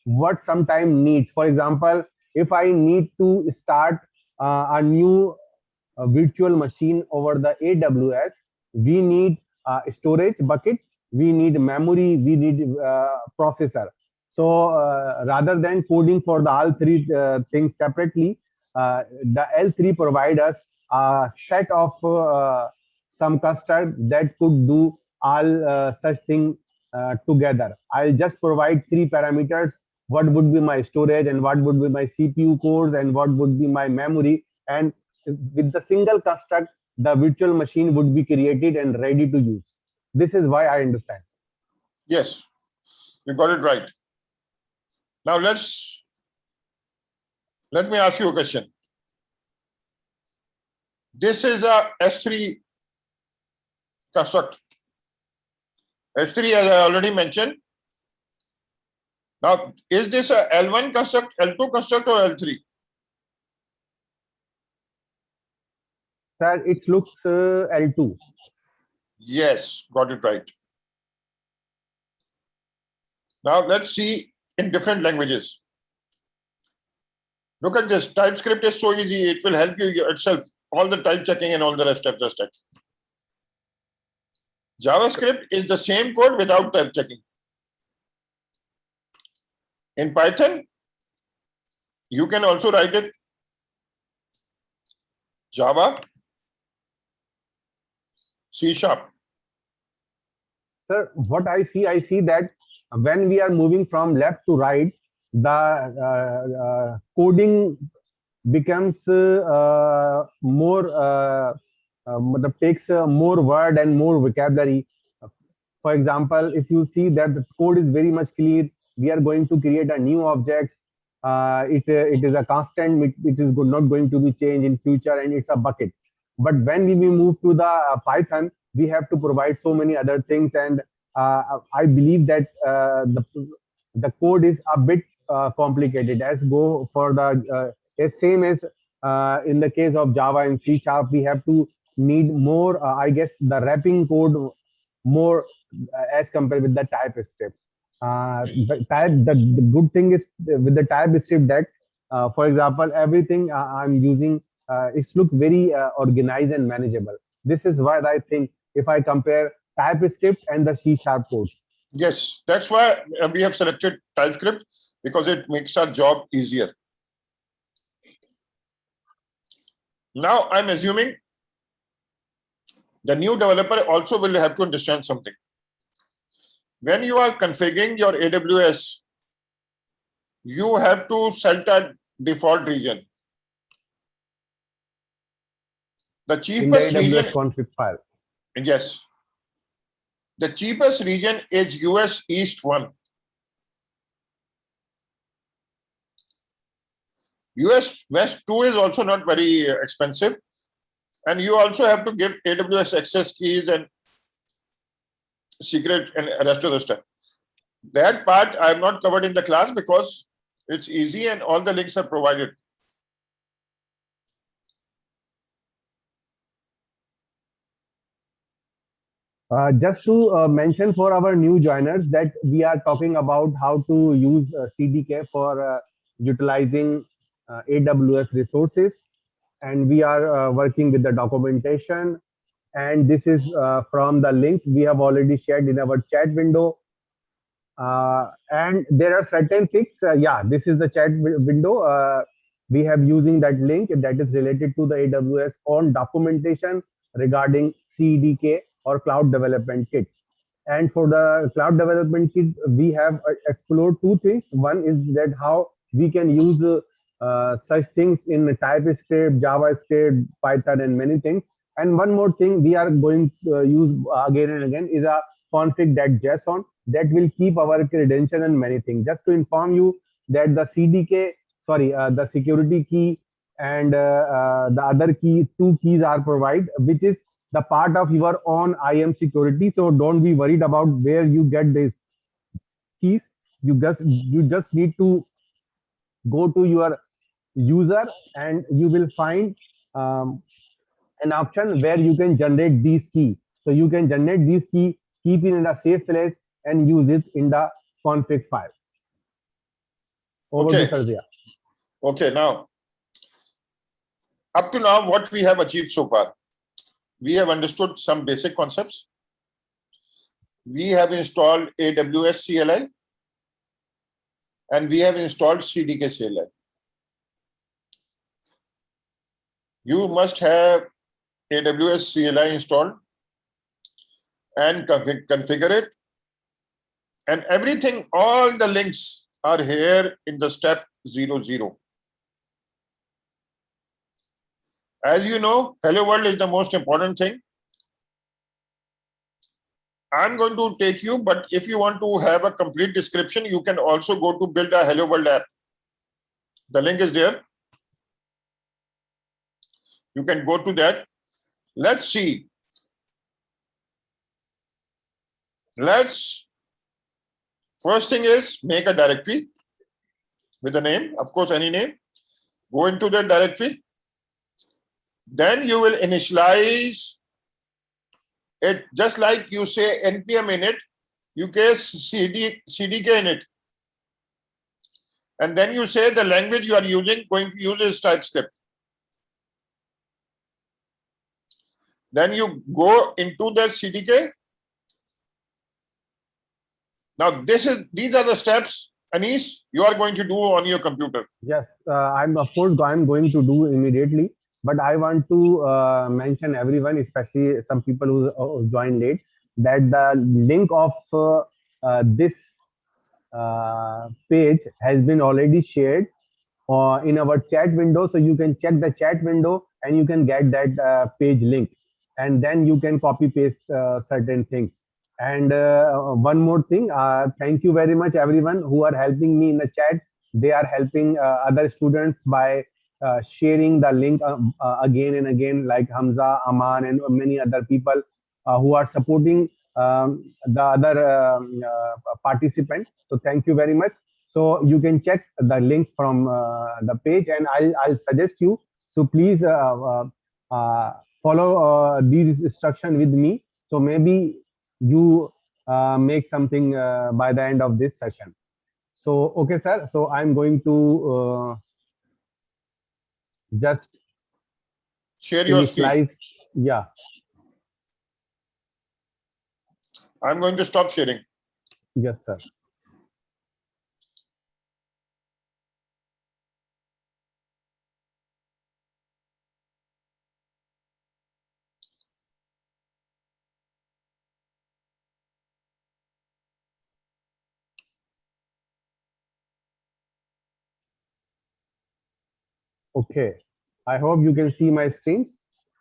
what sometime needs. For example, if I need to start a new virtual machine over the AWS, we need storage bucket, we need memory, we need processor. So rather than coding for the all 3 things separately, the L3 provide us a set of some construct that could do all such thing together. I'll just provide 3 parameters. What would be my storage and what would be my CPU cores and what would be my memory. And with the single construct, the virtual machine would be created and ready to use. This is why I understand. Yes, you got it right. Now let me ask you a question. This is a S3 construct. S3, as I already mentioned. Now, is this a L1 construct, L2 construct, or L3? Sir, it looks L2. Yes, got it right. Now, let's see in different languages. Look at this. TypeScript is so easy. It will help you itself. All the type checking and all the rest of the stuff. JavaScript is the same code without type checking. In Python, you can also write it Java, C#. Sir, what I see that when we are moving from left to right, the coding becomes more takes more word and more vocabulary. For example, if you see that the code is very much clear, we are going to create a new object. It is a constant. It is not going to be changed in future, and it's a bucket. But when we move to the Python, we have to provide so many other things, and I believe that the code is a bit complicated. As go for the same as in the case of Java and C#, we have to need more. I guess the wrapping code more as compared with the TypeScript. The good thing is with the TypeScript that, for example, everything I'm using, it's look very organized and manageable. This is what I think if I compare TypeScript and the C# code. Yes, that's why we have selected TypeScript, because it makes our job easier. Now, I'm assuming the new developer also will have to understand something. when you are configuring your AWS, you have to set a default region. The In the cheapest AWS region, config file. yes. The cheapest region is US East 1. US West 2 is also not very expensive. And you also have to give AWS access keys and secret and rest of the stuff. That part I have not covered in the class because it's easy and all the links are provided. Just to mention for our new joiners that we are talking about how to use CDK for utilizing AWS resources, and we are working with the documentation, and this is from the link we have already shared in our chat window. And there are certain things, yeah, this is the chat window. We have using that link that is related to the AWS on documentation regarding CDK or Cloud Development Kit. And for the Cloud Development Kit, we have explored two things. One is that how we can use such things in TypeScript, JavaScript, Python, and many things. And one more thing we are going to use again and again is a config.json that will keep our credential and many things. Just to inform you that the CDK, sorry, the security key and the other key, two keys are provided, which is the part of your own IAM security. So don't be worried about where you get these keys. You just need to go to your user and you will find an option where you can generate these keys. So you can generate these keys, keep it in a safe place, and use it in the config file. Over to Sarzia. Okay, now, up to now, what we have achieved so far? We have understood some basic concepts. We have installed AWS CLI, and we have installed CDK CLI. You must have AWS CLI installed and configure it. And everything, all the links are here in the step 00. As you know, Hello World is the most important thing. I'm going to take you, but if you want to have a complete description, you can also go to build a Hello World app. The link is there. You can go to that. Let's see. First thing is make a directory with a name, of course, any name. Go into the directory. Then you will initialize it just like you say npm in it, you case CDK in it. And then you say the language you are going to use is TypeScript. Then you go into the CDK. Now these are the steps, Anis, you are going to do on your computer. Yes, I'm going to do immediately. But I want to mention everyone, especially some people who joined late, that the link of this page has been already shared in our chat window. So you can check the chat window and you can get that page link. And then you can copy paste certain things. And one more thing, thank you very much everyone who are helping me in the chat. They are helping other students by sharing the link again and again, like Hamza, Aman, and many other people who are supporting the other participants. So thank you very much. So you can check the link from the page, and I'll suggest you. So please follow these instructions with me. So maybe you make something by the end of this session. So okay, sir. So I'm going to just share your screen. Yeah. I'm going to stop sharing. Yes, sir. Okay, I hope you can see my screens.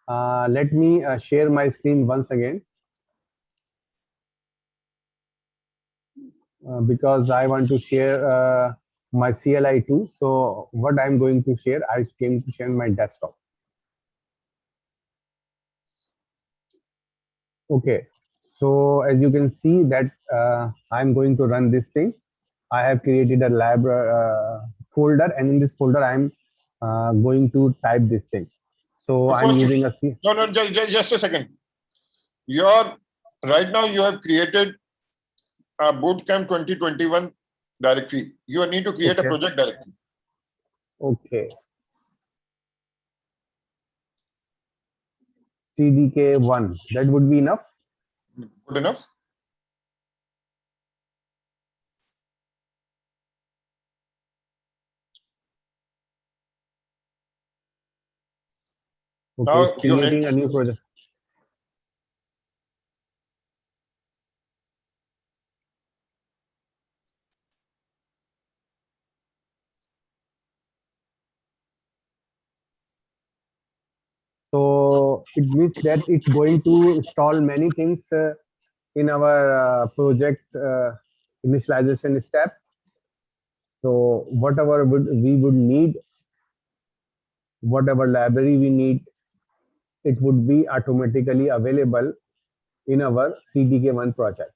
Let me share my screen once again because I want to share my CLI too. So what I'm going to share, I came to share my desktop. Okay, so as you can see that I'm going to run this thing. I have created a lab folder, and in this folder I'm going to type this thing. So I'm First, using a C. no, just a second. Right now you have created a Bootcamp 2021 directory. You need to create a Okay. project directory. Okay. CDK1, that would be enough. Good enough? Okay, Now it's creating a new project. So it means that it's going to install many things in our project initialization step. So whatever we would need, whatever library we need, it would be automatically available in our CDK1 project.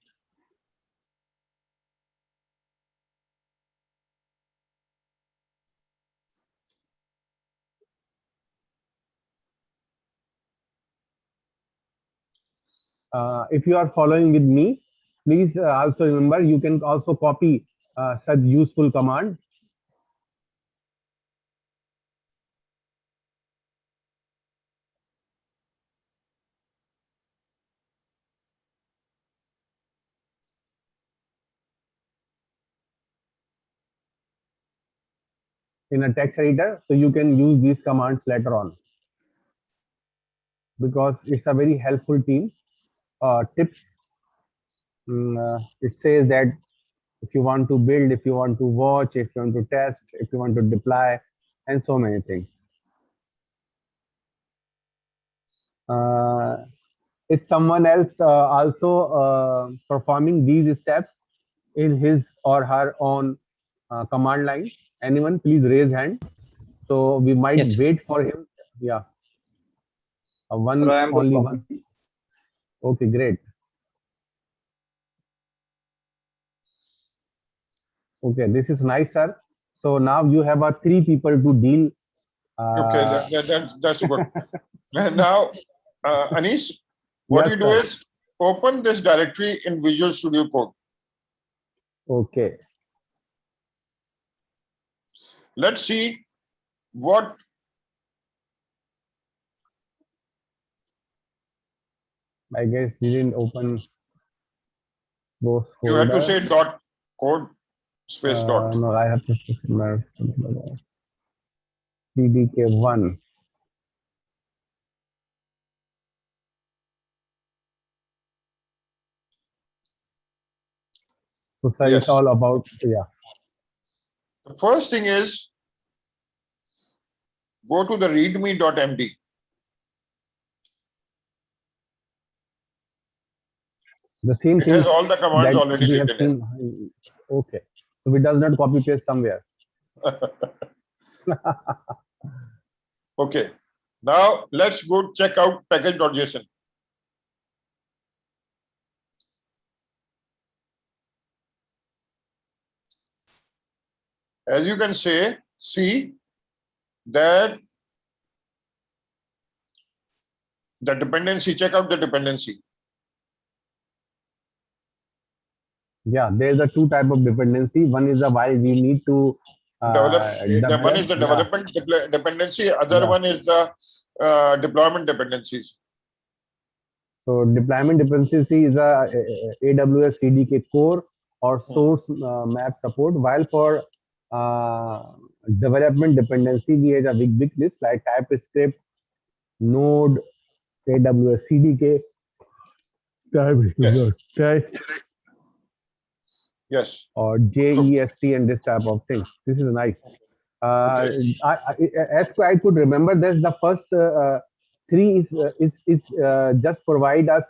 If you are following with me, please also remember you can also copy such useful command. In a text editor, so you can use these commands later on because it's a very helpful team tips. It says that if you want to build, if you want to watch, if you want to test, if you want to deploy, and so many things. Is someone else also performing these steps in his or her own command line? Anyone, please raise hand. So we might Yes. wait for him. Yeah, Sir, I am only performing. one. Okay, great. Okay, this is nice, sir. So now you have 3 people to deal. Okay, that's good. Now, Anish, what Yes, you do sir. is open this directory in Visual Studio Code. Okay. Let's see what I guess you didn't open those you have to say folders. dot code space dot. No, I have to CDK1. So, sir, it's Yes. all about, yeah. The first thing is go to the readme.md. The same It has things all the commands that already we have written in. seen. Okay. So, it does not copy paste somewhere. Okay. Now let's go check out package.json. As you can see that the dependency, check out the dependency. Yeah, there's a 2 type of dependency. One is the while we need to That one develop. is the Yeah, development dependency, other yeah. one is the deployment dependencies. So deployment dependency is a AWS CDK core or source map support. While for development dependency, we have a big list like TypeScript, Node, AWS CDK, Yes. test, Yes. or So, JEST and this type of things. This is nice. As I could remember, there's the first three is just provide us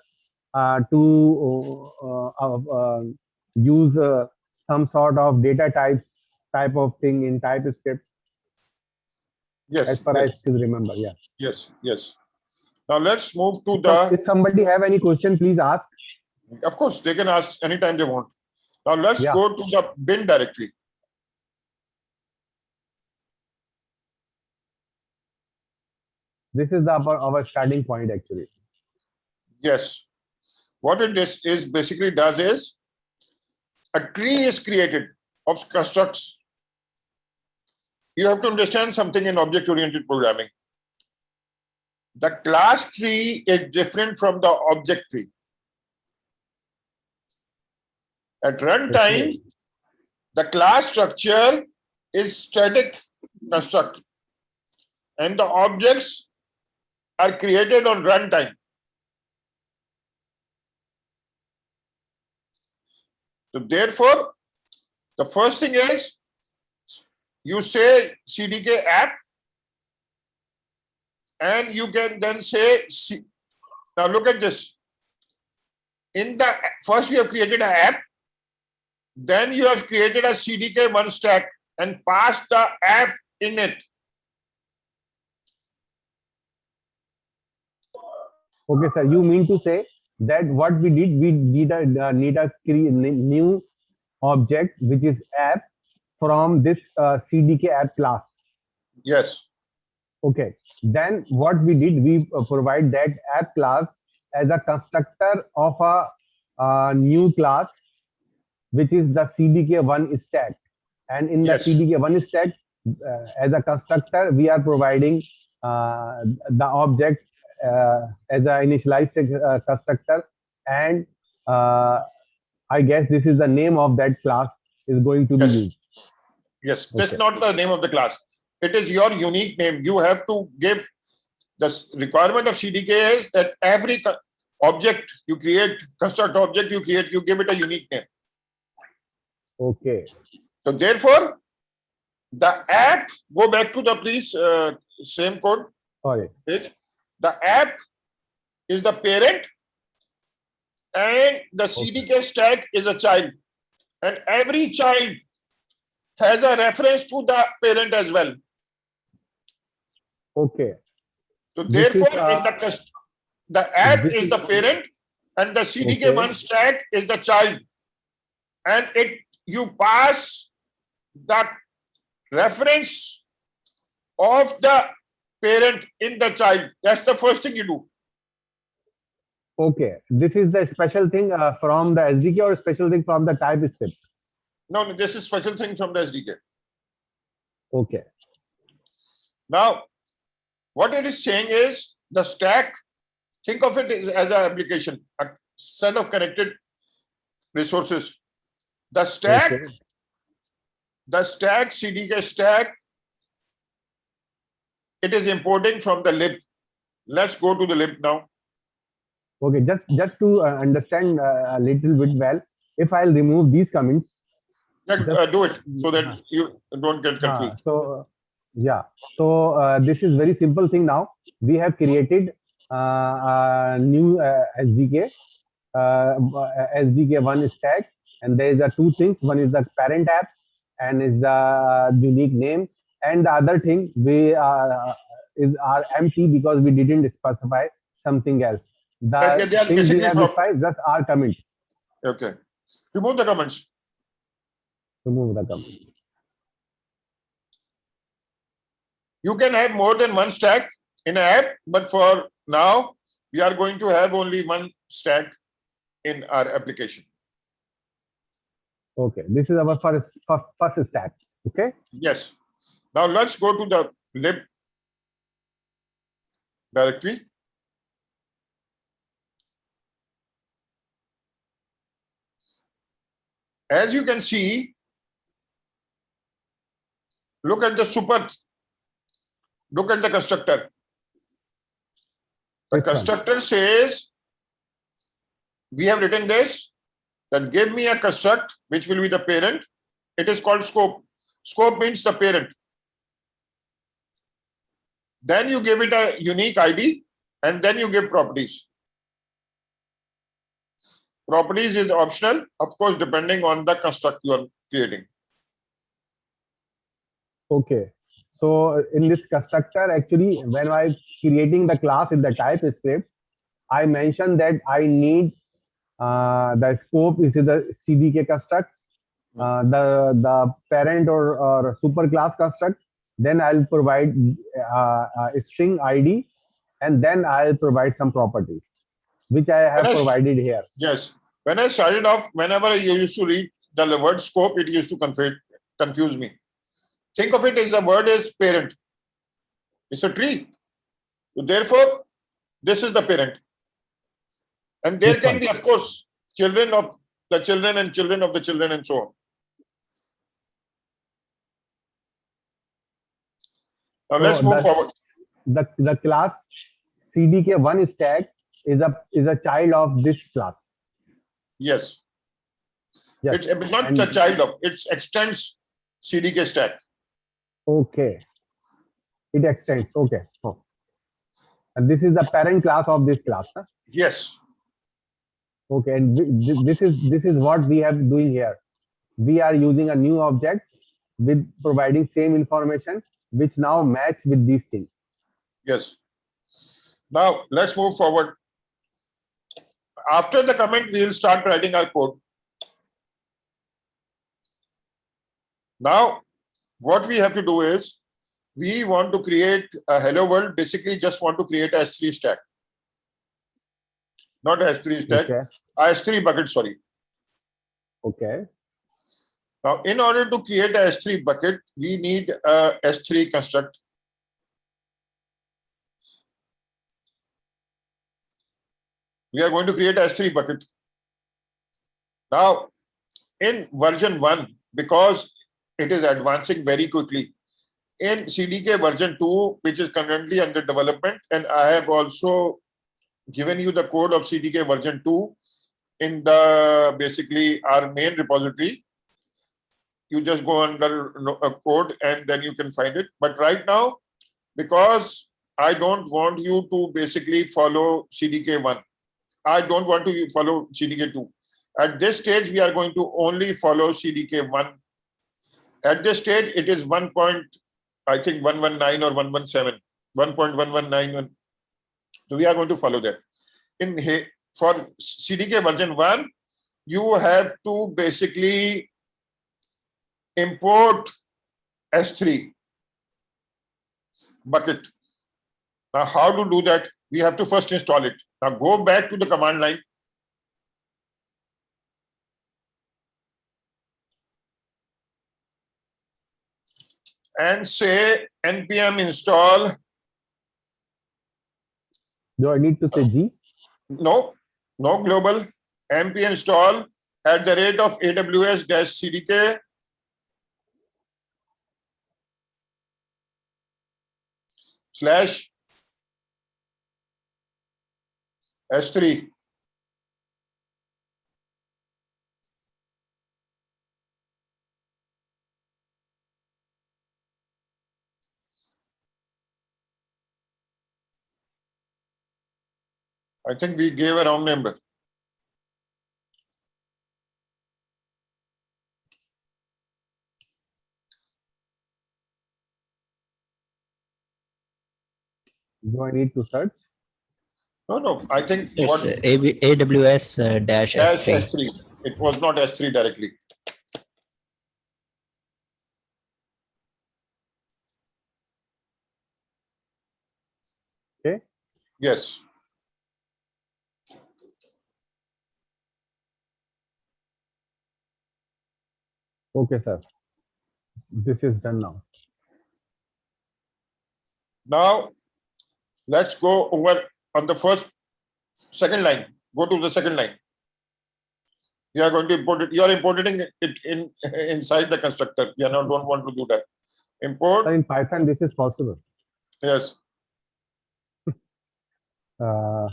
to use some sort of data type of thing in TypeScript. Yes, As far yes, as I still remember, yeah. yes, yes. Now let's move to So the. if somebody have any question, please ask. Of course, they can ask anytime they want. Now let's Yeah. go to the bin directory. This is our starting point actually. Yes. What it is basically does is a tree is created of constructs. You have to understand something in object-oriented programming. The class tree is different from the object tree. At runtime, Okay. the class structure is static construct, and the objects are created on runtime. So therefore, the first thing is you say CDK app, and you can then say, now look at this. In the first, you have created an app, then you have created a CDK1 stack and passed the app in it. Okay, sir. You mean to say that what we did, we need a new object which is app from this CDK app class. Yes. Okay. Then what we did, we provide that app class as a constructor of a new class, which is the CDK1 stack. And in the Yes. CDK1 stack, as a constructor, we are providing the object as an initialized constructor. And I guess this is the name of that class is going to be Yes. used. Yes, that's Okay. not the name of the class. It is your unique name. You have to give the requirement of CDK is that every object you create, construct object you create, you give it a unique name. Okay. So therefore, the app, go back to the please same code. Sorry. The app is the parent and the CDK stack is a child. And every child has a reference to the parent as well. Okay. So This is, therefore, in the app this is is- the parent and the CDK1 Okay. stack is the child. And you pass the reference of the parent in the child. That's the first thing you do. Okay. This is the special thing from the SDK or special thing from the TypeScript. No, this is special thing from the SDK. Okay. Now, what it is saying is the stack, think of it as an application, a set of connected resources. The stack, Okay. CDK stack, it is importing from the lib. Let's go to the lib now. Okay. Just to understand a little bit well, if I'll remove these comments. Do it so that you don't get confused. So yeah. So this is very simple thing now. We have created a new SDK, SDK1 stack, and there is two things. One is the parent app, and is the unique name, and the other thing we are empty because we didn't specify something else. The Okay, they are thing we basically have from- specified just our comment. Okay. Remove the comments. Remove the comment. You can have more than one stack in an app, but for now, we are going to have only one stack in our application. Okay, this is our first stack. Okay. Yes. Now let's go to the lib directory. As you can see, look at the constructor. The Which one? constructor says, we have written this, that give me a construct, which will be the parent. It is called scope. Scope means the parent. Then you give it a unique ID, and then you give properties. Properties is optional, of course, depending on the construct you are creating. Okay. So in this constructor, actually, when I creating the class in the TypeScript, I mentioned that I need the scope is the CDK construct, the parent or superclass construct. Then I'll provide a string ID, and then I'll provide some properties, which I have provided here. Yes. When I started off, whenever you used to read the word scope, it used to confuse me. Think of it as the word is parent. It's a tree. So therefore, this is the parent. And there can be, of course, children of the children and children of the children and so on. Now let's move forward. The class CDK1 stack is a child of this class. Yes. Yes. It's not the child of, it extends CDK stack. Okay. It extends. Okay. Oh. And this is the parent class of this class. Huh? Yes. Okay. And this is what we are doing here. We are using a new object with providing same information, which now match with these things. Yes. Now let's move forward. After the comment, we will start writing our code. Now, what we have to do is, we want to create a hello world, basically just want to create a S3 stack. Not a S3 stack, Okay. a S3 bucket, sorry. Okay. Now, in order to create a S3 bucket, we need a S3 construct. We are going to create a S3 bucket. Now, in version 1, because it is advancing very quickly, in CDK version 2, which is currently under development, and I have also given you the code of CDK version 2 in the basically our main repository. You just go under a code and then you can find it. But right now, because I don't want you to basically follow CDK 1, I don't want to follow CDK 2. At this stage, we are going to only follow CDK 1. At this stage, it is 1.119 or 117, 1.119. So we are going to follow that. For CDK version 1, you have to basically import S3 bucket. Now, how to do that? We have to first install it. Now, go back to the command line. And say npm install. Do I need to say G? No global. npm install @ AWS-CDK /S3. I think we gave a wrong number. Do I need to search? No. I think It's what AWS dash S3. S3. It was not S3 directly. Okay. Yes. Okay, sir. This is done now. Now, let's go over on the second line. Go to the second line. We are going to import it. You are importing it inside the constructor. You don't want to do that. Import. In Python, this is possible. Yes. No,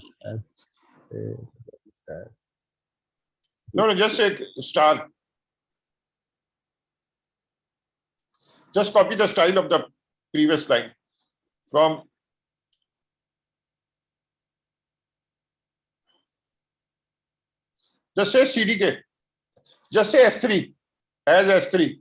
just say star. Just copy the style of the previous line from Just say CDK. Just say S3 as S3.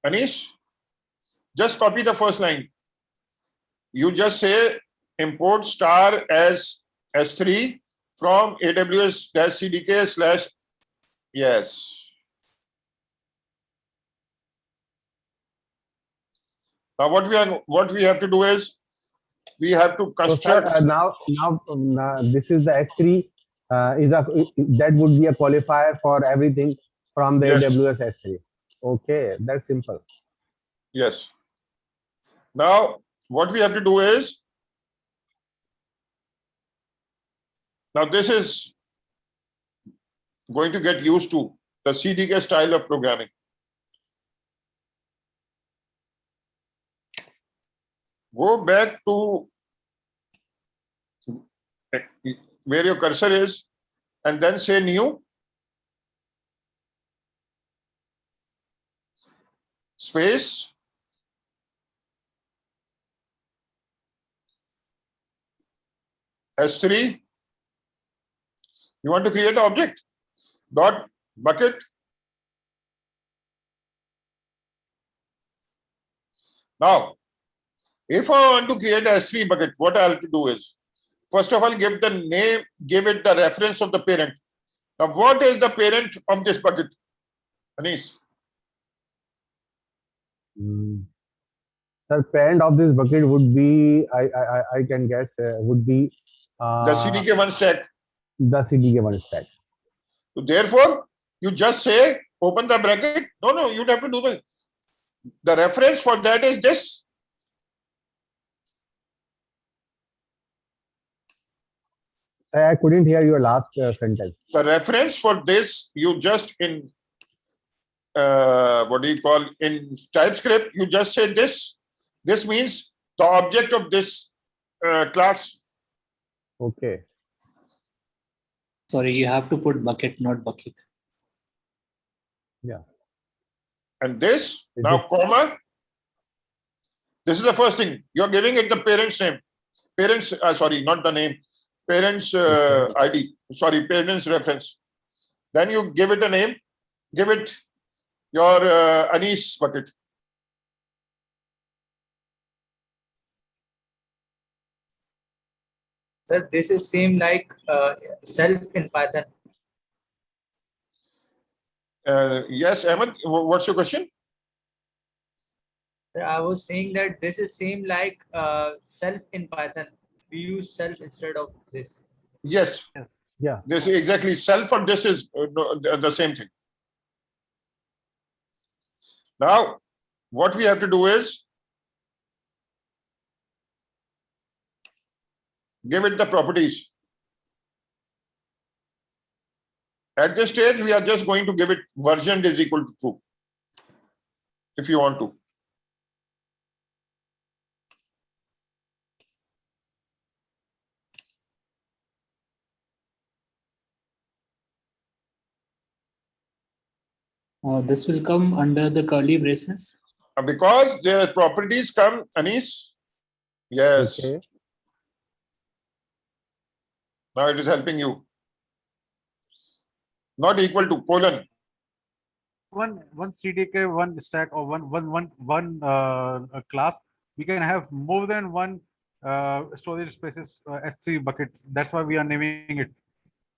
Anish, just copy the first line. You just say import star as S3 from AWS-CDK/ yes. Now what we have to do is we have to So, construct. sir, now this is the S3 that would be a qualifier for everything from the Yes. AWS S3. Okay, that's simple. Yes. Now what we have to do is, now this is going to get used to the CDK style of programming. Go back to where your cursor is and then say new space S3. You want to create an object dot bucket. Now, if I want to create a S3 bucket, what I have to do is, first of all, give the name, give it the reference of the parent. Now, what is the parent of this bucket? Anish? Sir, parent of this bucket would be, I can guess, would be The CDK1 stack. the CDK1 stack. So therefore, you just say, open the bracket. No, you'd have to do the reference for that is this. I couldn't hear your last sentence. The reference for this, you just in, what do you call, in TypeScript, you just say this. This means the object of this class. Okay. Sorry, you have to put bucket, not bucket. Yeah. And this, now comma, this is the first thing. You're giving it the parent's name. Parents, sorry, not the name. Parents ID, sorry, parents reference. Then you give it a name, give it your Anish bucket. Sir, this is same like self in Python. Yes, Ahmed, what's your question? Sir, I was saying that this is same like self in Python. We use self instead of this. Yes. Yeah. This is exactly self or this is the same thing. Now, what we have to do is give it the properties. At this stage, we are just going to give it version is equal to true, if you want to. This will come under the curly braces. Because the properties come, Anish. Yes. Okay. Now it is helping you. Not equal to colon. One CDK, one stack, or one class, we can have more than one storage spaces S3 buckets. That's why we are naming it.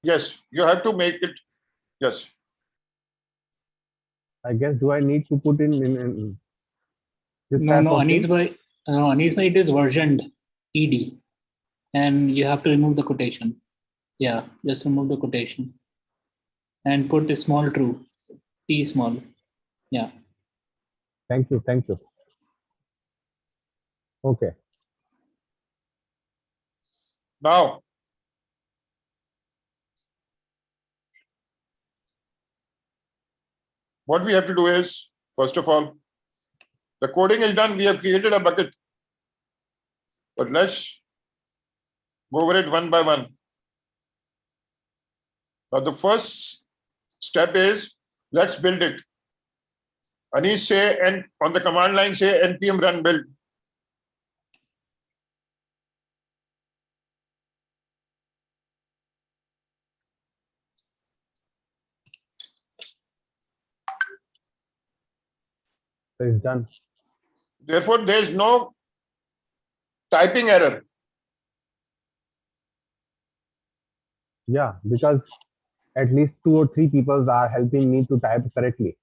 Yes, you have to make it. Yes. I guess, do I need to put in this No, type no, of thing? Anish bhai, it is versioned ED, and you have to remove the quotation. Yeah, just remove the quotation and put a small true, T small. Yeah. Thank you. Thank you. Okay. Now, what we have to do is, first of all, the coding is done. We have created a bucket. But let's go over it one by one. Now, the first step is, let's build it. Anish, say, and on the command line, say npm run build. So it's done. Therefore, there is no typing error. Yeah, because at least 2 or 3 people are helping me to type correctly.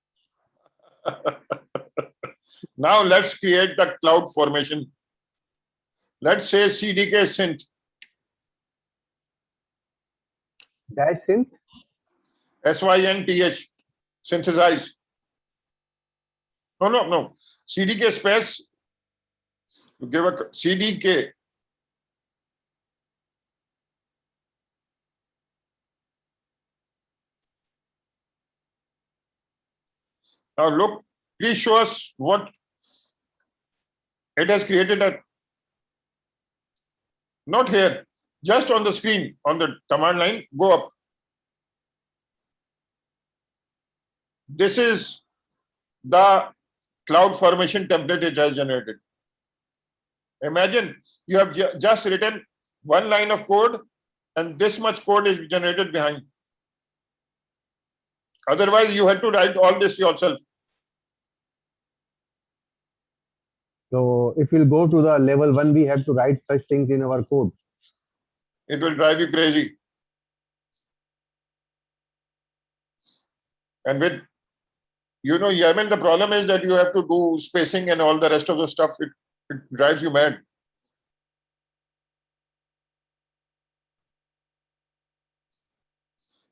Now let's create the cloud formation. Let's say CDK synth. Dash synth. SYNTH. Synthesize. No. CDK space. You give a CDK. Now look, please show us what it has created. Not here, just on the screen, on the command line, go up. This is the cloud formation template it has generated. Imagine you have just written one line of code and this much code is generated behind. Otherwise, you had to write all this yourself. So if we'll go to the level 1, we have to write such things in our code. It will drive you crazy. And with, Yemen, the problem is that you have to do spacing and all the rest of the stuff. It drives you mad.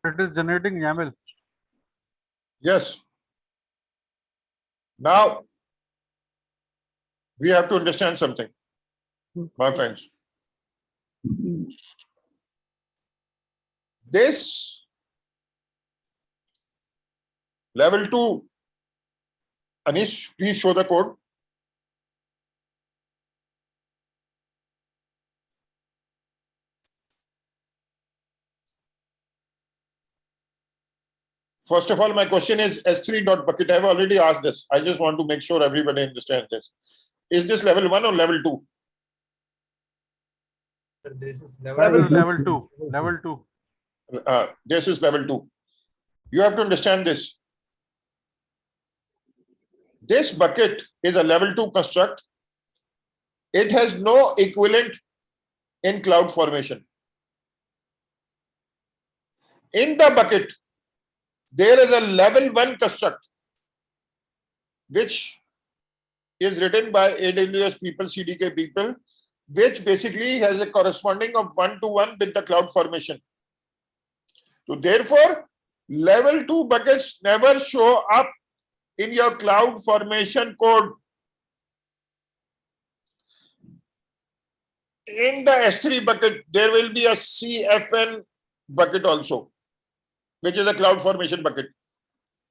It is generating YAML. Yes. Now, we have to understand something, my friends. This level 2, Anish, please show the code. First of all, my question is S3.bucket. I've already asked this. I just want to make sure everybody understands this. Is this level 1 or level 2? This is Level 2. Level 2. This is level 2. You have to understand this. This bucket is a level 2 construct. It has no equivalent in cloud formation. In the bucket, there is a level 1 construct, which is written by AWS people, CDK people, which basically has a corresponding of 1-to-1 with the cloud formation. So therefore, level 2 buckets never show up in your cloud formation code. In the S3 bucket, there will be a CFN bucket also, which is a cloud formation bucket,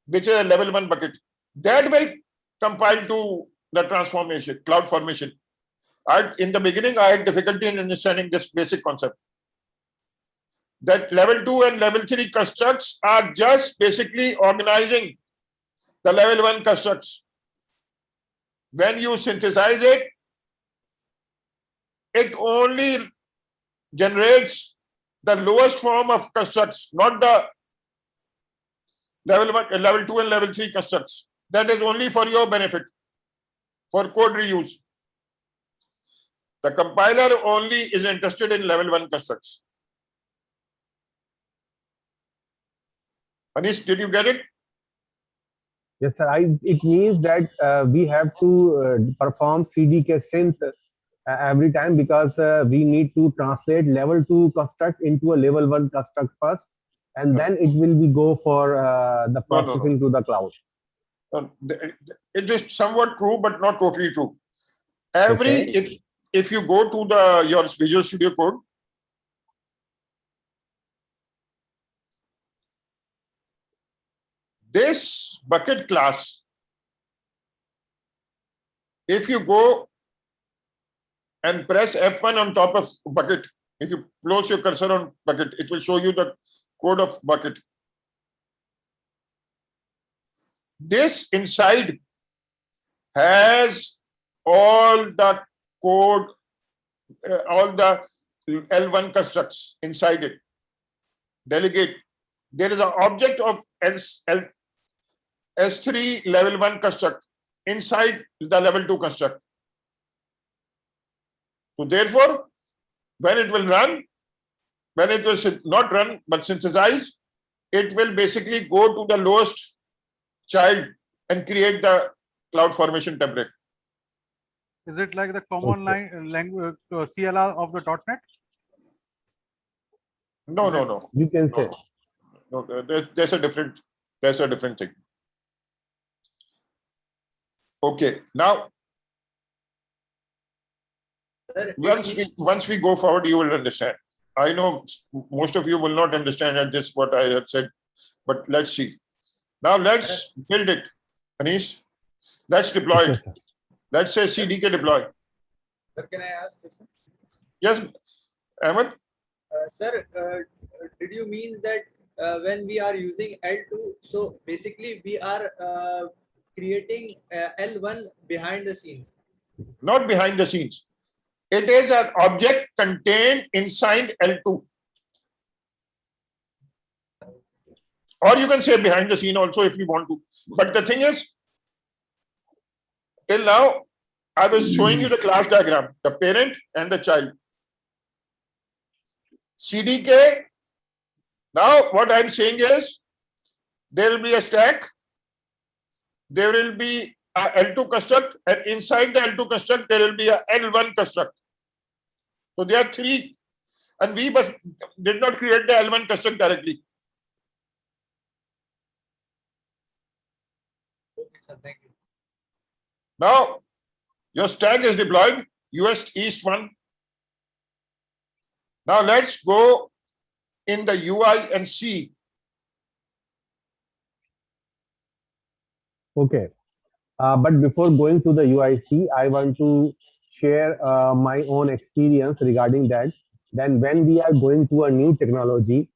which is a level 1 bucket. That will compile to the transformation, cloud formation. In the beginning, I had difficulty in understanding this basic concept. That level 2 and level 3 constructs are just basically organizing the level 1 constructs. When you synthesize it, it only generates the lowest form of constructs, not the level 2 and level 3 constructs. That is only for your benefit, for code reuse. The compiler only is interested in level 1 constructs. Anish, did you get it? Yes, sir. It means that we have to perform CDK synth every time, because we need to translate level 2 construct into a level 1 construct first, and then it will be go for the processing to the cloud. It is somewhat true, but not totally true. If you go to your Visual Studio Code, this bucket class, if you go and press F1 on top of bucket, if you close your cursor on bucket, it will show you the code of bucket. This inside has all the code, all the L1 constructs inside it. Delegate. There is an object of S3 level 1 construct inside the level 2 construct. So therefore, when it will run, when it will not run but synthesize, it will basically go to the lowest child and create the cloud formation template. Is it like the common language CLR of the .NET? No. You can say. No, there's a different thing. Okay, now once we go forward, you will understand. I know most of you will not understand at this what I have said, but let's see. Now let's build it, Anish. Let's deploy it. Let's say CDK deploy. Sir, can I ask a question? Yes, Ahmed. Sir, did you mean that when we are using L2, so basically we are creating L1 behind the scenes? Not behind the scenes. It is an object contained inside L2. Or you can say behind the scene also if you want to. But the thing is, till now, I was showing you the class diagram, the parent and the child. CDK, now what I'm saying is, there will be a stack, there will be a L2 construct, and inside the L2 construct, there will be a L1 construct. So there are three, and we did not create the L1 construct directly. Okay, sir, thank you. Now, your stack is deployed, US East 1. Now let's go in the UI and see. Okay. But before going to the UIC, I want to share my own experience regarding that. Then when we are going to a new technology,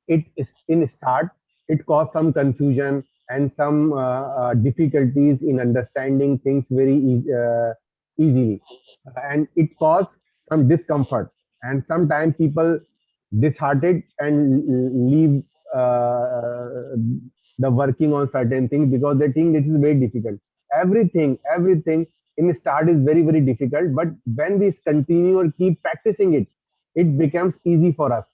it is in start, it caused some confusion and some difficulties in understanding things very easily. And it caused some discomfort. And sometimes people disheartened and leave the working on certain things because they think it is very difficult. Everything in start is very difficult, but when we continue or keep practicing it, it becomes easy for us.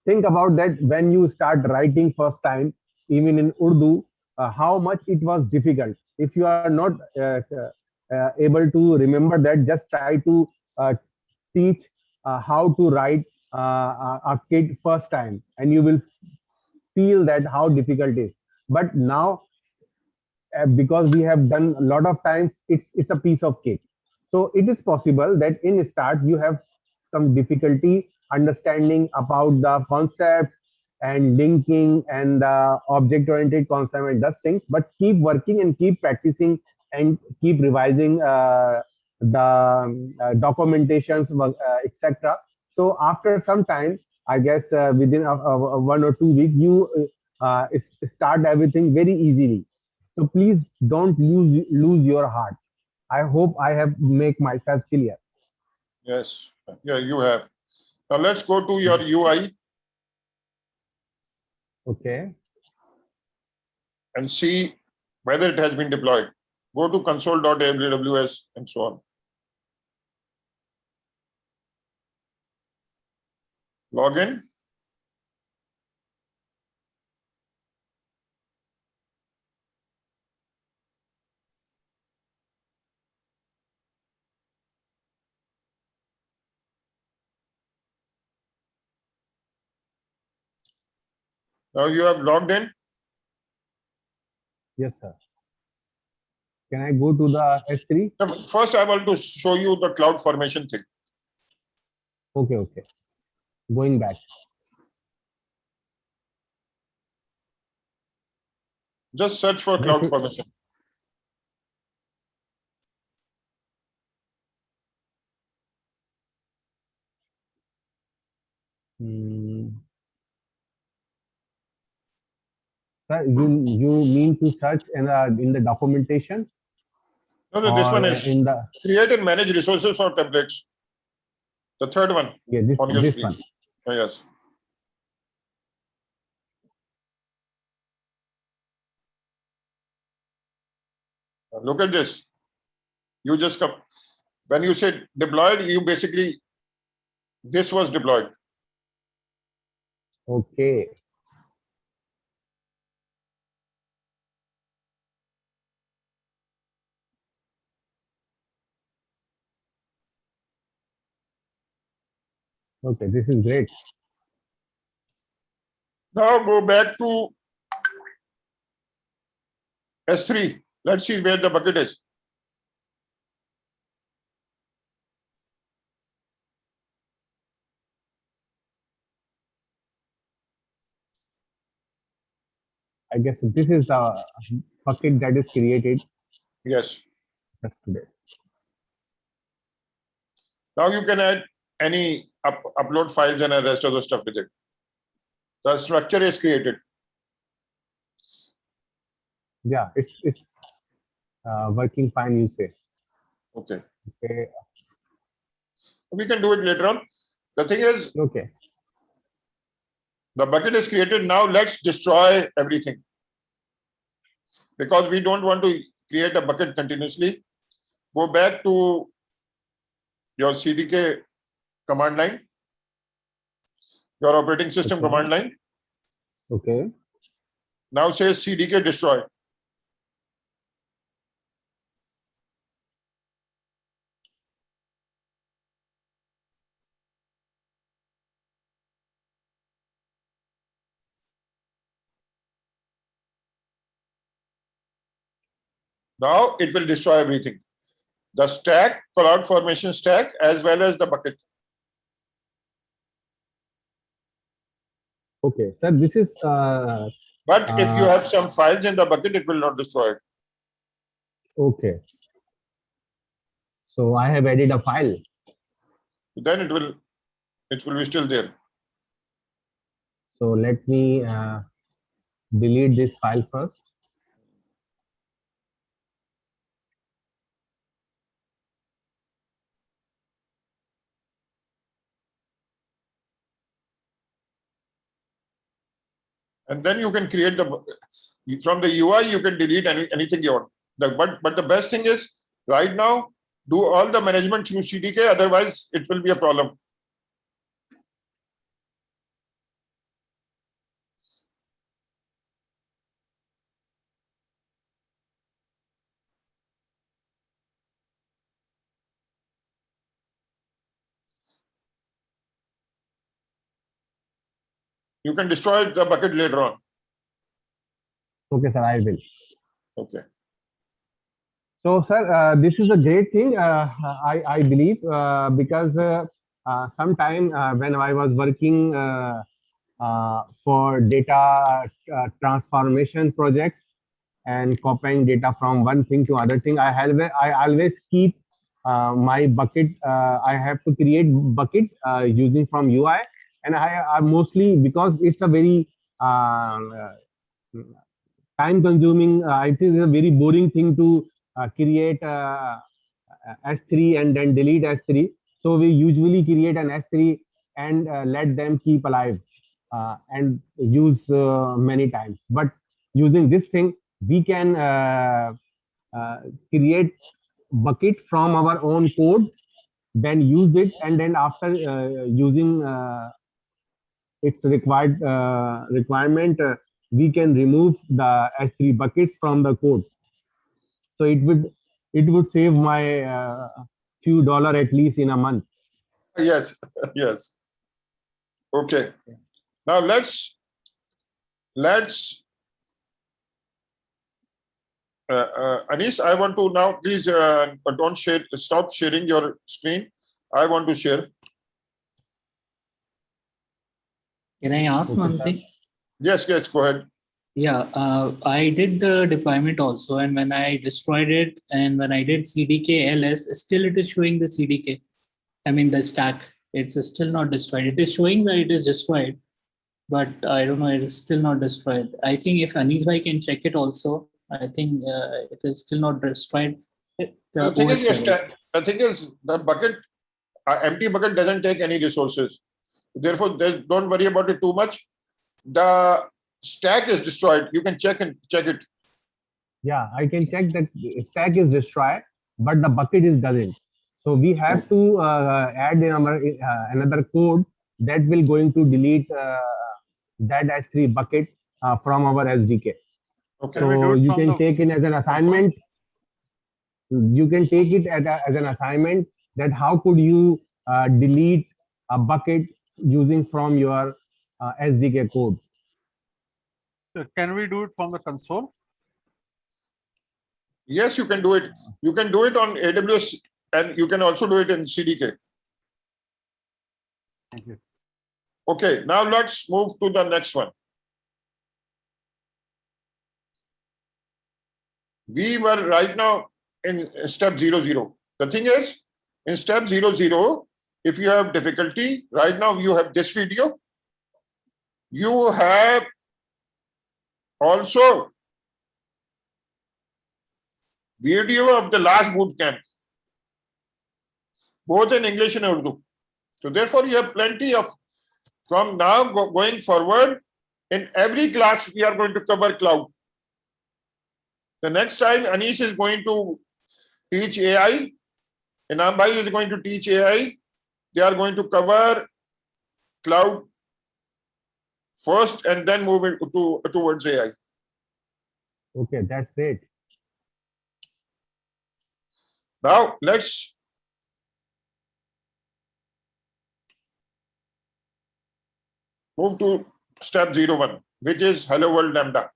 Think about that when you start writing first time, even in Urdu, how much it was difficult. If you are not able to remember that, just try to teach how to write a kid first time, and you will feel that how difficult it is. But now, because we have done a lot of times, it's a piece of cake. So it is possible that in start you have some difficulty understanding about the concepts and linking and the object-oriented concept and those things, but keep working and keep practicing and keep revising the documentations, etc. So after some time, I guess within 1 or 2 weeks, you start everything very easily. So please don't lose your heart. I hope I have make myself clear. Yes, yeah, you have. Now let's go to your UI Okay. and see whether it has been deployed. Go to console.aws and so on. Log in. Now you have logged in. Yes, sir. Can I go to the S3? First, I want to show you the cloud formation thing. Okay. Going back. Just search for cloud formation. Sir, you mean to search in the documentation? No, this or one is in the create and manage resources for templates. The third one yeah, this on your this screen. one. Oh, yes. Look at this. You just come. When you said deployed, you basically, this was deployed. Okay. Okay, this is great. Now go back to S3. Let's see where the bucket is. I guess this is the bucket that is created Yes. yesterday. Now you can add any upload files and the rest of the stuff with it. The structure is created. Yeah, it's working fine, you say. Okay. Okay. We can do it later on. The thing is, Okay. the bucket is created. Now let's destroy everything. Because we don't want to create a bucket continuously. Go back to your CDK command line, your operating system Okay. command line. Okay. Now says CDK destroy. Now it will destroy everything. The stack, cloud formation stack, as well as the bucket. Okay, sir, this is But if you have some files in the bucket, it will not destroy it. okay. So I have added a file. Then it will be still there. So let me delete this file first. And then you can create from the UI, you can delete anything you want. But the best thing is right now, do all the management through CDK, otherwise it will be a problem. You can destroy the bucket later on. Okay, sir, I will. Okay. So, sir, this is a great thing. I believe because sometime when I was working for data transformation projects and copying data from one thing to other thing, I always keep my bucket. I have to create bucket using from UI, and I mostly, because it's a very time consuming. I think it's a very boring thing to create S3 and then delete S3. So we usually create an S3 and let them keep alive and use many times. But using this thing, we can create bucket from our own code, then use it, and then after using its requirement, we can remove the S3 buckets from the code. So it would save my few dollar at least in a month. Yes, yes. Okay. Now let's Anis, I want to now, please don't share, stop sharing your screen. I want to share. Can I ask Okay, one sir. thing? Yes, go ahead. Yeah, I did the deployment also, and when I destroyed it, and when I did CDK ls, still it is showing the CDK. I mean the stack. It's still not destroyed. It is showing that it is destroyed, but I don't know. It is still not destroyed. I think if Anis bhai can check it also, I think it is still not destroyed. The thing is, OS level. the thing is, the bucket, empty bucket doesn't take any resources. Therefore, don't worry about it too much. The stack is destroyed. You can check it. Yeah, I can check that stack is destroyed, but the bucket is doesn't. So we have to add in our, another code that will going to delete that S3 bucket from our SDK. Okay. Can we do So it you from can the take it as an assignment. You can take it as an assignment that how could you delete a bucket using from your SDK code. Can we do it from the console? Yes, you can do it. You can do it on AWS, and you can also do it in CDK. Thank you. Okay, now let's move to the next one. We were right now in step 00. The thing is, in step 00, if you have difficulty, right now you have this video. You have also video of the last bootcamp, both in English and Urdu. So therefore, you have plenty of, from now going forward, in every class, we are going to cover cloud. The next time, Anish is going to teach AI, Inam Bhai is going to teach AI. They are going to cover cloud first and then move it towards AI. Okay, that's great. Now, let's move to step 01, which is Hello World Lambda.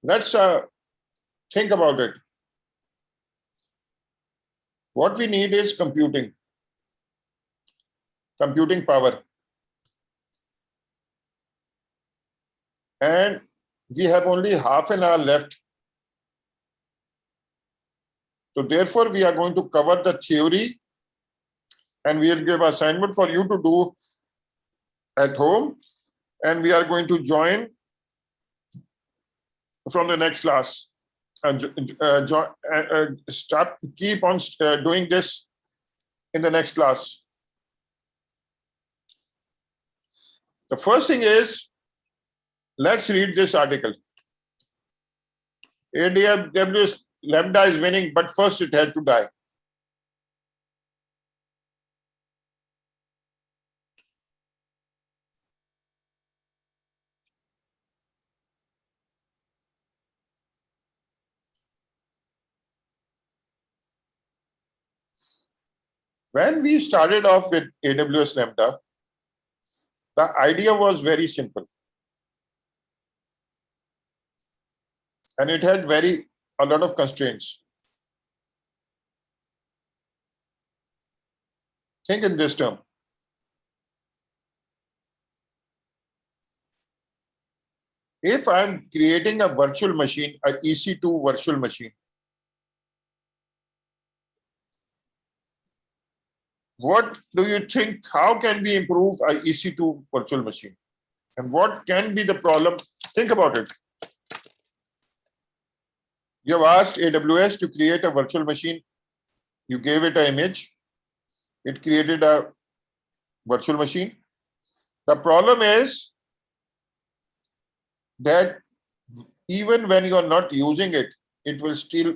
Let's think about it. What we need is computing power. And we have only half an hour left. So therefore, we are going to cover the theory, and we will give assignment for you to do at home. And we are going to join from the next class. Keep on doing this in the next class. The first thing is, let's read this article. AWS Lambda is winning, but first it had to die. When we started off with AWS Lambda, the idea was very simple. And it had a lot of constraints. Think in this term. If I'm creating a virtual machine, a EC2 virtual machine, what do you think, how can we improve a EC2 virtual machine? And what can be the problem? Think about it. You have asked AWS to create a virtual machine. You gave it an image. It created a virtual machine. The problem is that even when you are not using it, it will still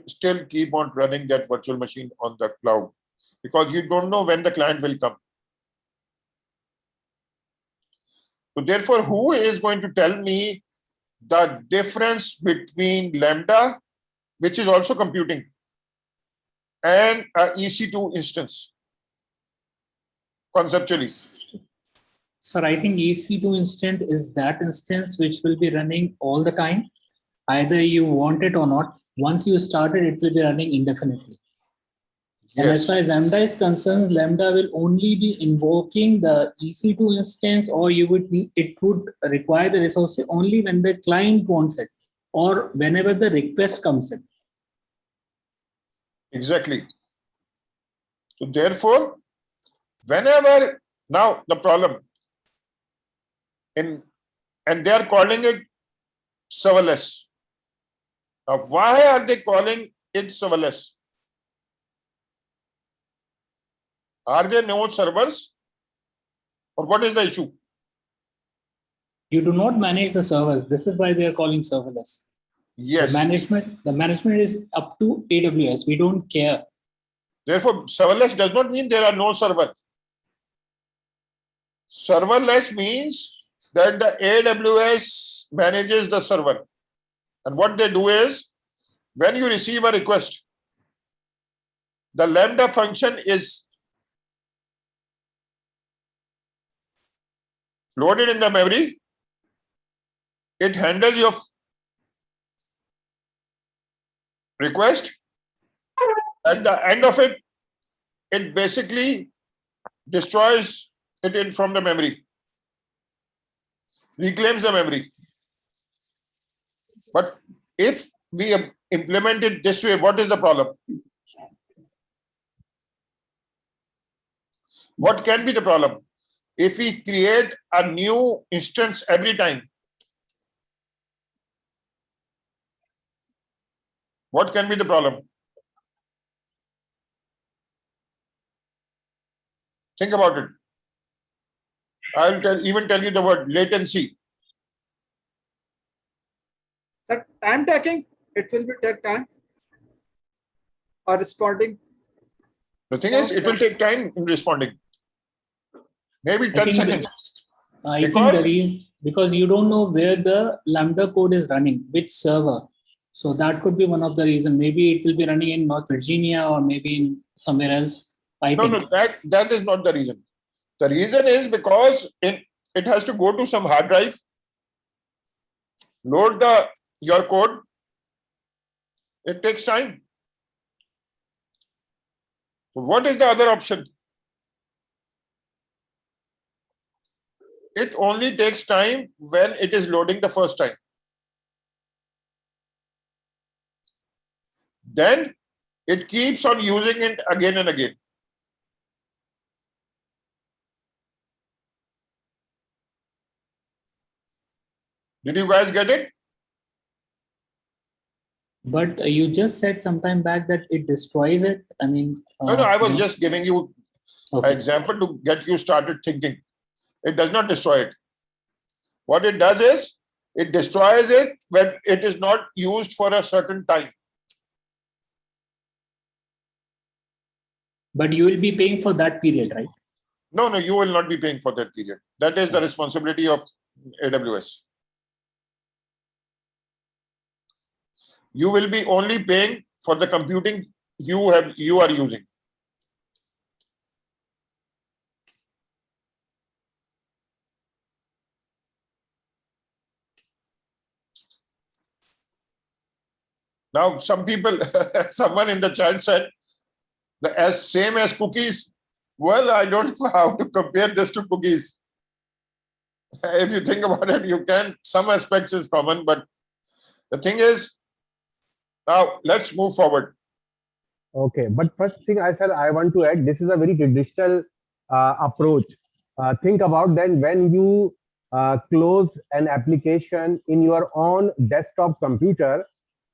keep on running that virtual machine on the cloud, because you don't know when the client will come. So therefore, who is going to tell me the difference between Lambda, which is also computing, and a EC2 instance, conceptually? Sir, I think EC2 instance is that instance which will be running all the time, either you want it or not. Once you start it, it will be running indefinitely. And as Yes, far as Lambda is concerned, Lambda will only be invoking the EC2 instance, or it would require the resource only when the client wants it, or whenever the request comes in. exactly. So therefore, whenever, now the problem in and they are calling it serverless. Now, why are they calling it serverless? Are there no servers? Or what is the issue? You do not manage the servers. This is why they are calling serverless. Yes. The management is up to AWS. We don't care. Therefore, serverless does not mean there are no servers. Serverless means that the AWS manages the server. And what they do is, when you receive a request, the Lambda function is loaded in the memory. It handles your request. At the end of it, it basically destroys it from the memory, reclaims the memory. But if we implement it this way, what is the problem? What can be the problem? If we create a new instance every time, what can be the problem? Think about it. I'll even tell you the word latency. Sir, time taking, it will be take time or responding. The thing is, it will take time in responding. Maybe I 10 think seconds. because you don't know where the Lambda code is running, which server. So that could be one of the reasons. Maybe it will be running in North Virginia or maybe in somewhere else. No, that is not the reason. The reason is because it has to go to some hard drive, load your code. It takes time. So what is the other option? It only takes time when it is loading the first time. Then it keeps on using it again and again. Did you guys get it? But you just said sometime back that it destroys it. I mean, No, I was just giving you an okay. example to get you started thinking. It does not destroy it. What it does is, it destroys it when it is not used for a certain time. But you will be paying for that period, right? No, you will not be paying for that period. That is the responsibility of AWS. You will be only paying for the computing you are using. Now, some people, someone in the chat said, same as cookies. Well, I don't know how to compare this to cookies. If you think about it, you can. Some aspects is common, but the thing is, now let's move forward. Okay, but first thing I said I want to add, this is a very traditional approach. Think about then when you close an application in your own desktop computer,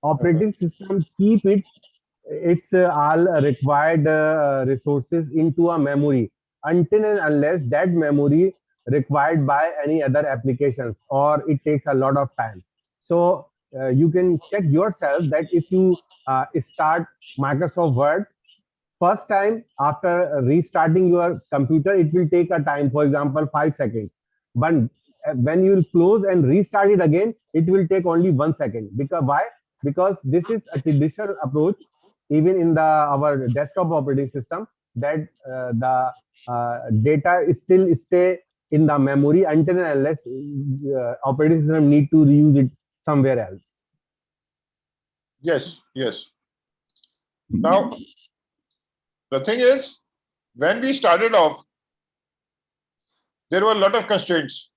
operating system keep its all required resources into a memory until and unless that memory required by any other applications, or it takes a lot of time. So you can check yourself that if you start Microsoft Word, first time after restarting your computer, it will take a time, for example, 5 seconds. But when you will close and restart it again, it will take only 1 second. Because why? Because this is a traditional approach, even in our desktop operating system, that the data is still stay in the memory until and unless operating system need to reuse it somewhere else. Yes. Now, the thing is, when we started off, there were a lot of constraints.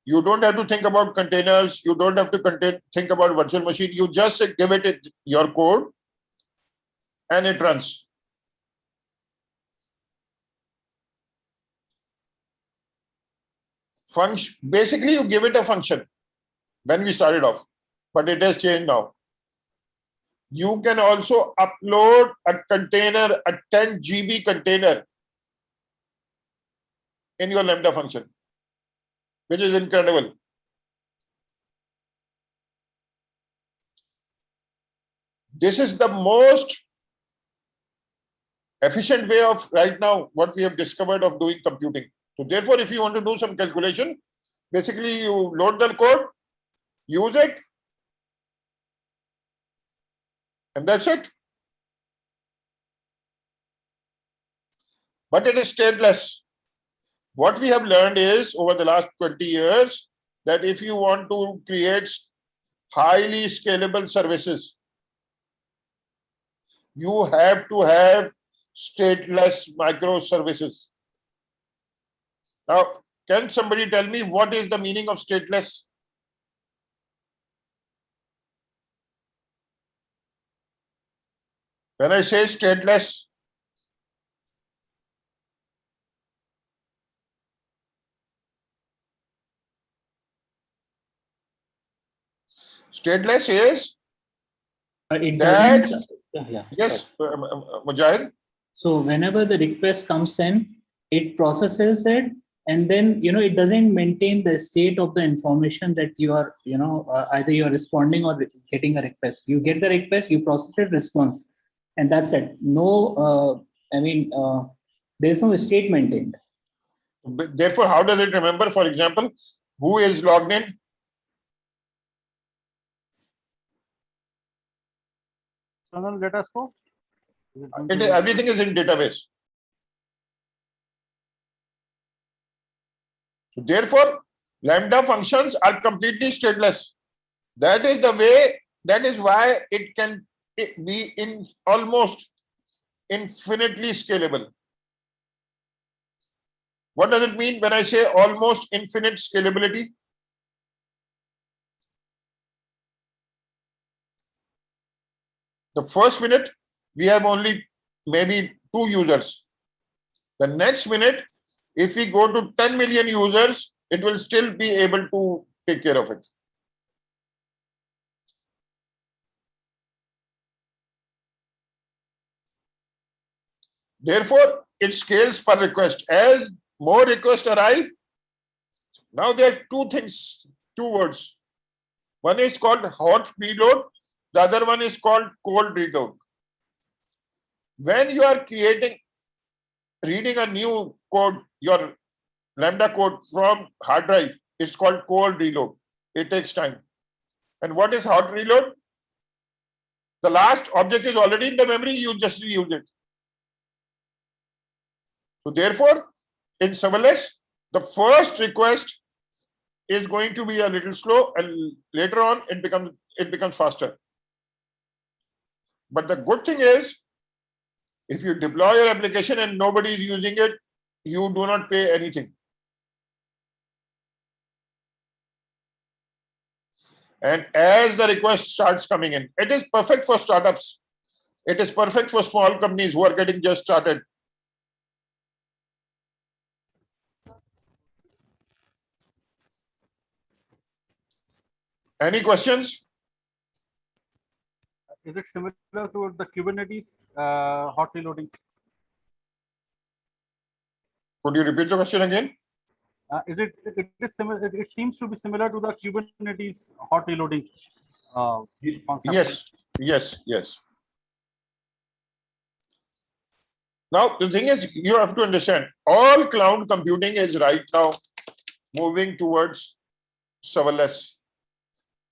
You don't have to think about containers. You don't have to think about virtual machine. You just give it your code and it runs. function. Basically, you give it a function when we started off, but it has changed now. You can also upload a container, a 10 GB container in your Lambda function, which is incredible. This is the most efficient way of right now what we have discovered of doing computing. So therefore, if you want to do some calculation, basically you load the code, use it, and that's it. But it is stateless. What we have learned is over the last 20 years that if you want to create highly scalable services, you have to have stateless microservices. Now, can somebody tell me what is the meaning of stateless? When I say stateless, stateless is It that, doesn't. Yeah. yes, Mujahid. So whenever the request comes in, it processes it, and then it doesn't maintain the state of the information that you are either you are responding or getting a request. You get the request, you process it, response, and that's it. No, there's no state maintained. Therefore, how does it remember? For example, who is logged in? External data store? Everything is in database. So therefore, Lambda functions are completely stateless. That is the way. That is why it can be in almost infinitely scalable. What does it mean when I say almost infinite scalability? The first minute, we have only maybe 2 users. The next minute, if we go to 10 million users, it will still be able to take care of it. Therefore, it scales per request. As more requests arrive, now there are two words. One is called hot reload. The other one is called cold reload. When you are reading a new code, your Lambda code from hard drive, it's called cold reload. It takes time. And what is hot reload? The last object is already in the memory, you just reuse it. So therefore, in serverless, the first request is going to be a little slow, and later on it becomes faster. But the good thing is, if you deploy your application and nobody is using it, you do not pay anything. And as the request starts coming in, it is perfect for startups. It is perfect for small companies who are getting just started. Any questions? Is it similar to the Kubernetes hot reloading? Could you repeat the question again? It is similar? It seems to be similar to the Kubernetes hot reloading concept. Yes. Now, the thing is, you have to understand, all cloud computing is right now moving towards serverless.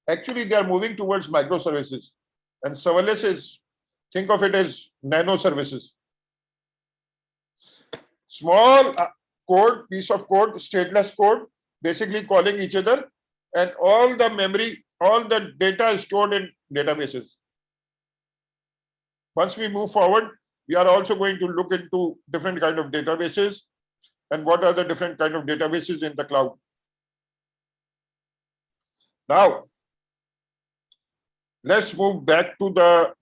Actually, they are moving towards microservices. And serverless is, think of it as nano services. Small piece of code, stateless code, basically calling each other, and all the memory, all the data is stored in databases. Once we move forward, we are also going to look into different kind of databases and what are the different kind of databases in the cloud. Now, let's move back to the.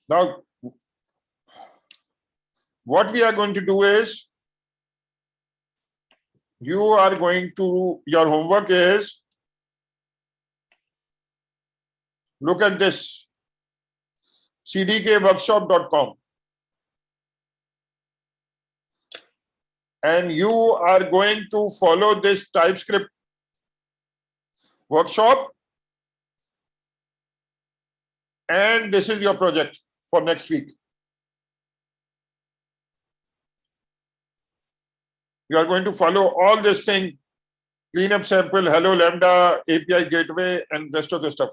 Now, what we are going to do is, you are going to, your homework is, look at this, cdkworkshop.com. And you are going to follow this TypeScript workshop. And this is your project for next week. You are going to follow all this thing, cleanup sample, hello lambda, API gateway, and rest of the stuff.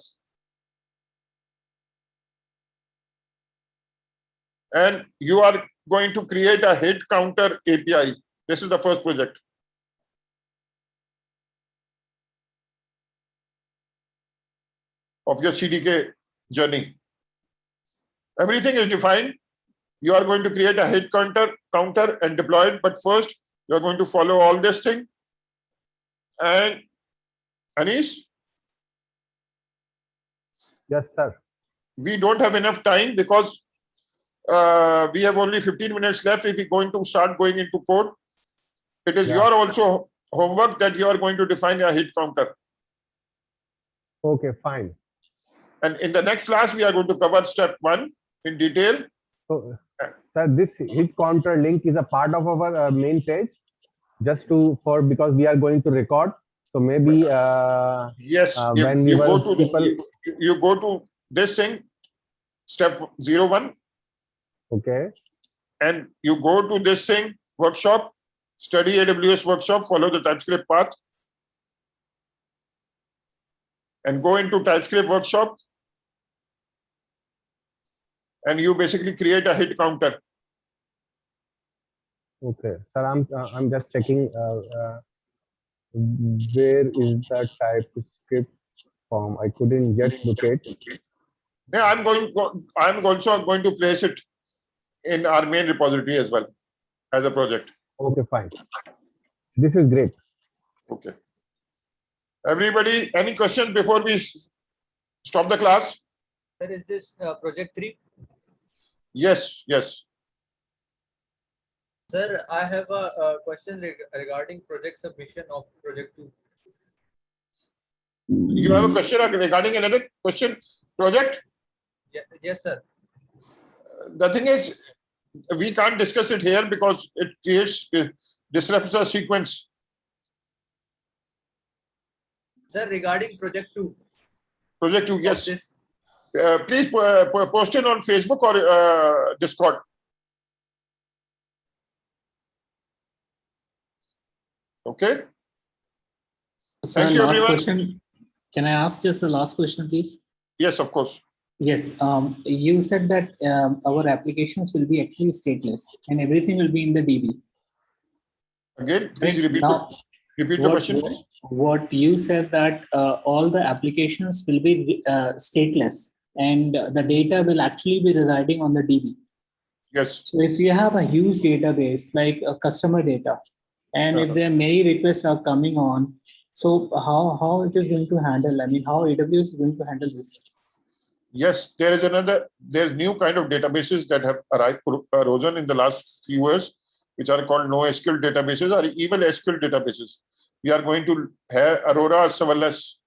And you are going to create a hit counter API. This is the first project. Of your CDK journey. Everything is defined. You are going to create a hit counter and deploy it. But first, you are going to follow all this thing. And Anis? Yes, sir. We don't have enough time because we have only 15 minutes left. If we're going to start going into code, it is your also homework that you are going to define a hit counter. Okay, fine. And in the next class, we are going to cover step 1 in detail. So, sir, this hit counter link is a part of our main page, just because we are going to record. So maybe yes, when you go to this thing, step 01. Okay. And you go to this thing, workshop, study AWS workshop, follow the TypeScript path. And go into TypeScript workshop. And you basically create a hit counter. Okay, sir, I'm just checking where is the TypeScript form. I couldn't just locate. Yeah, I'm also going to place it in our main repository as well as a project. Okay, fine. This is great. Okay. Everybody, any questions before we stop the class? Sir, is this project 3? Yes, yes. Sir, I have a question regarding project submission of project 2. You have a question regarding another question? Project? Yes, sir. The thing is, we can't discuss it here because it disrupts the sequence. Sir, regarding project 2. Project 2, yes. Please post it on Facebook or Discord. Okay. So Thank you, last everyone. question. Can I ask just the last question, please? Yes, of course. Yes. You said that our applications will be actually stateless and everything will be in the DB. Again, please repeat the question. What you said that all the applications will be stateless and the data will actually be residing on the DB. Yes. So if you have a huge database like customer data, and if there are many requests are coming on, so how it is going to handle? I mean, how AWS is going to handle this? Yes, there's new kind of databases that have arisen in the last few years, which are called NoSQL databases or even SQL databases. We are going to have Aurora, Serverless,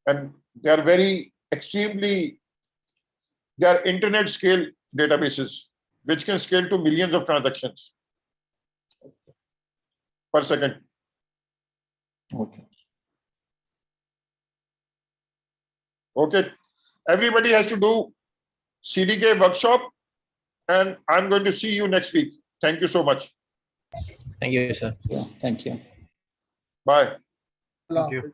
and they are they are internet scale databases, which can scale to millions of transactions per second. Okay. Okay. Everybody has to do CDK workshop, and I'm going to see you next week. Thank you so much. Thank you, sir. Yeah, thank you. Bye. Thank you.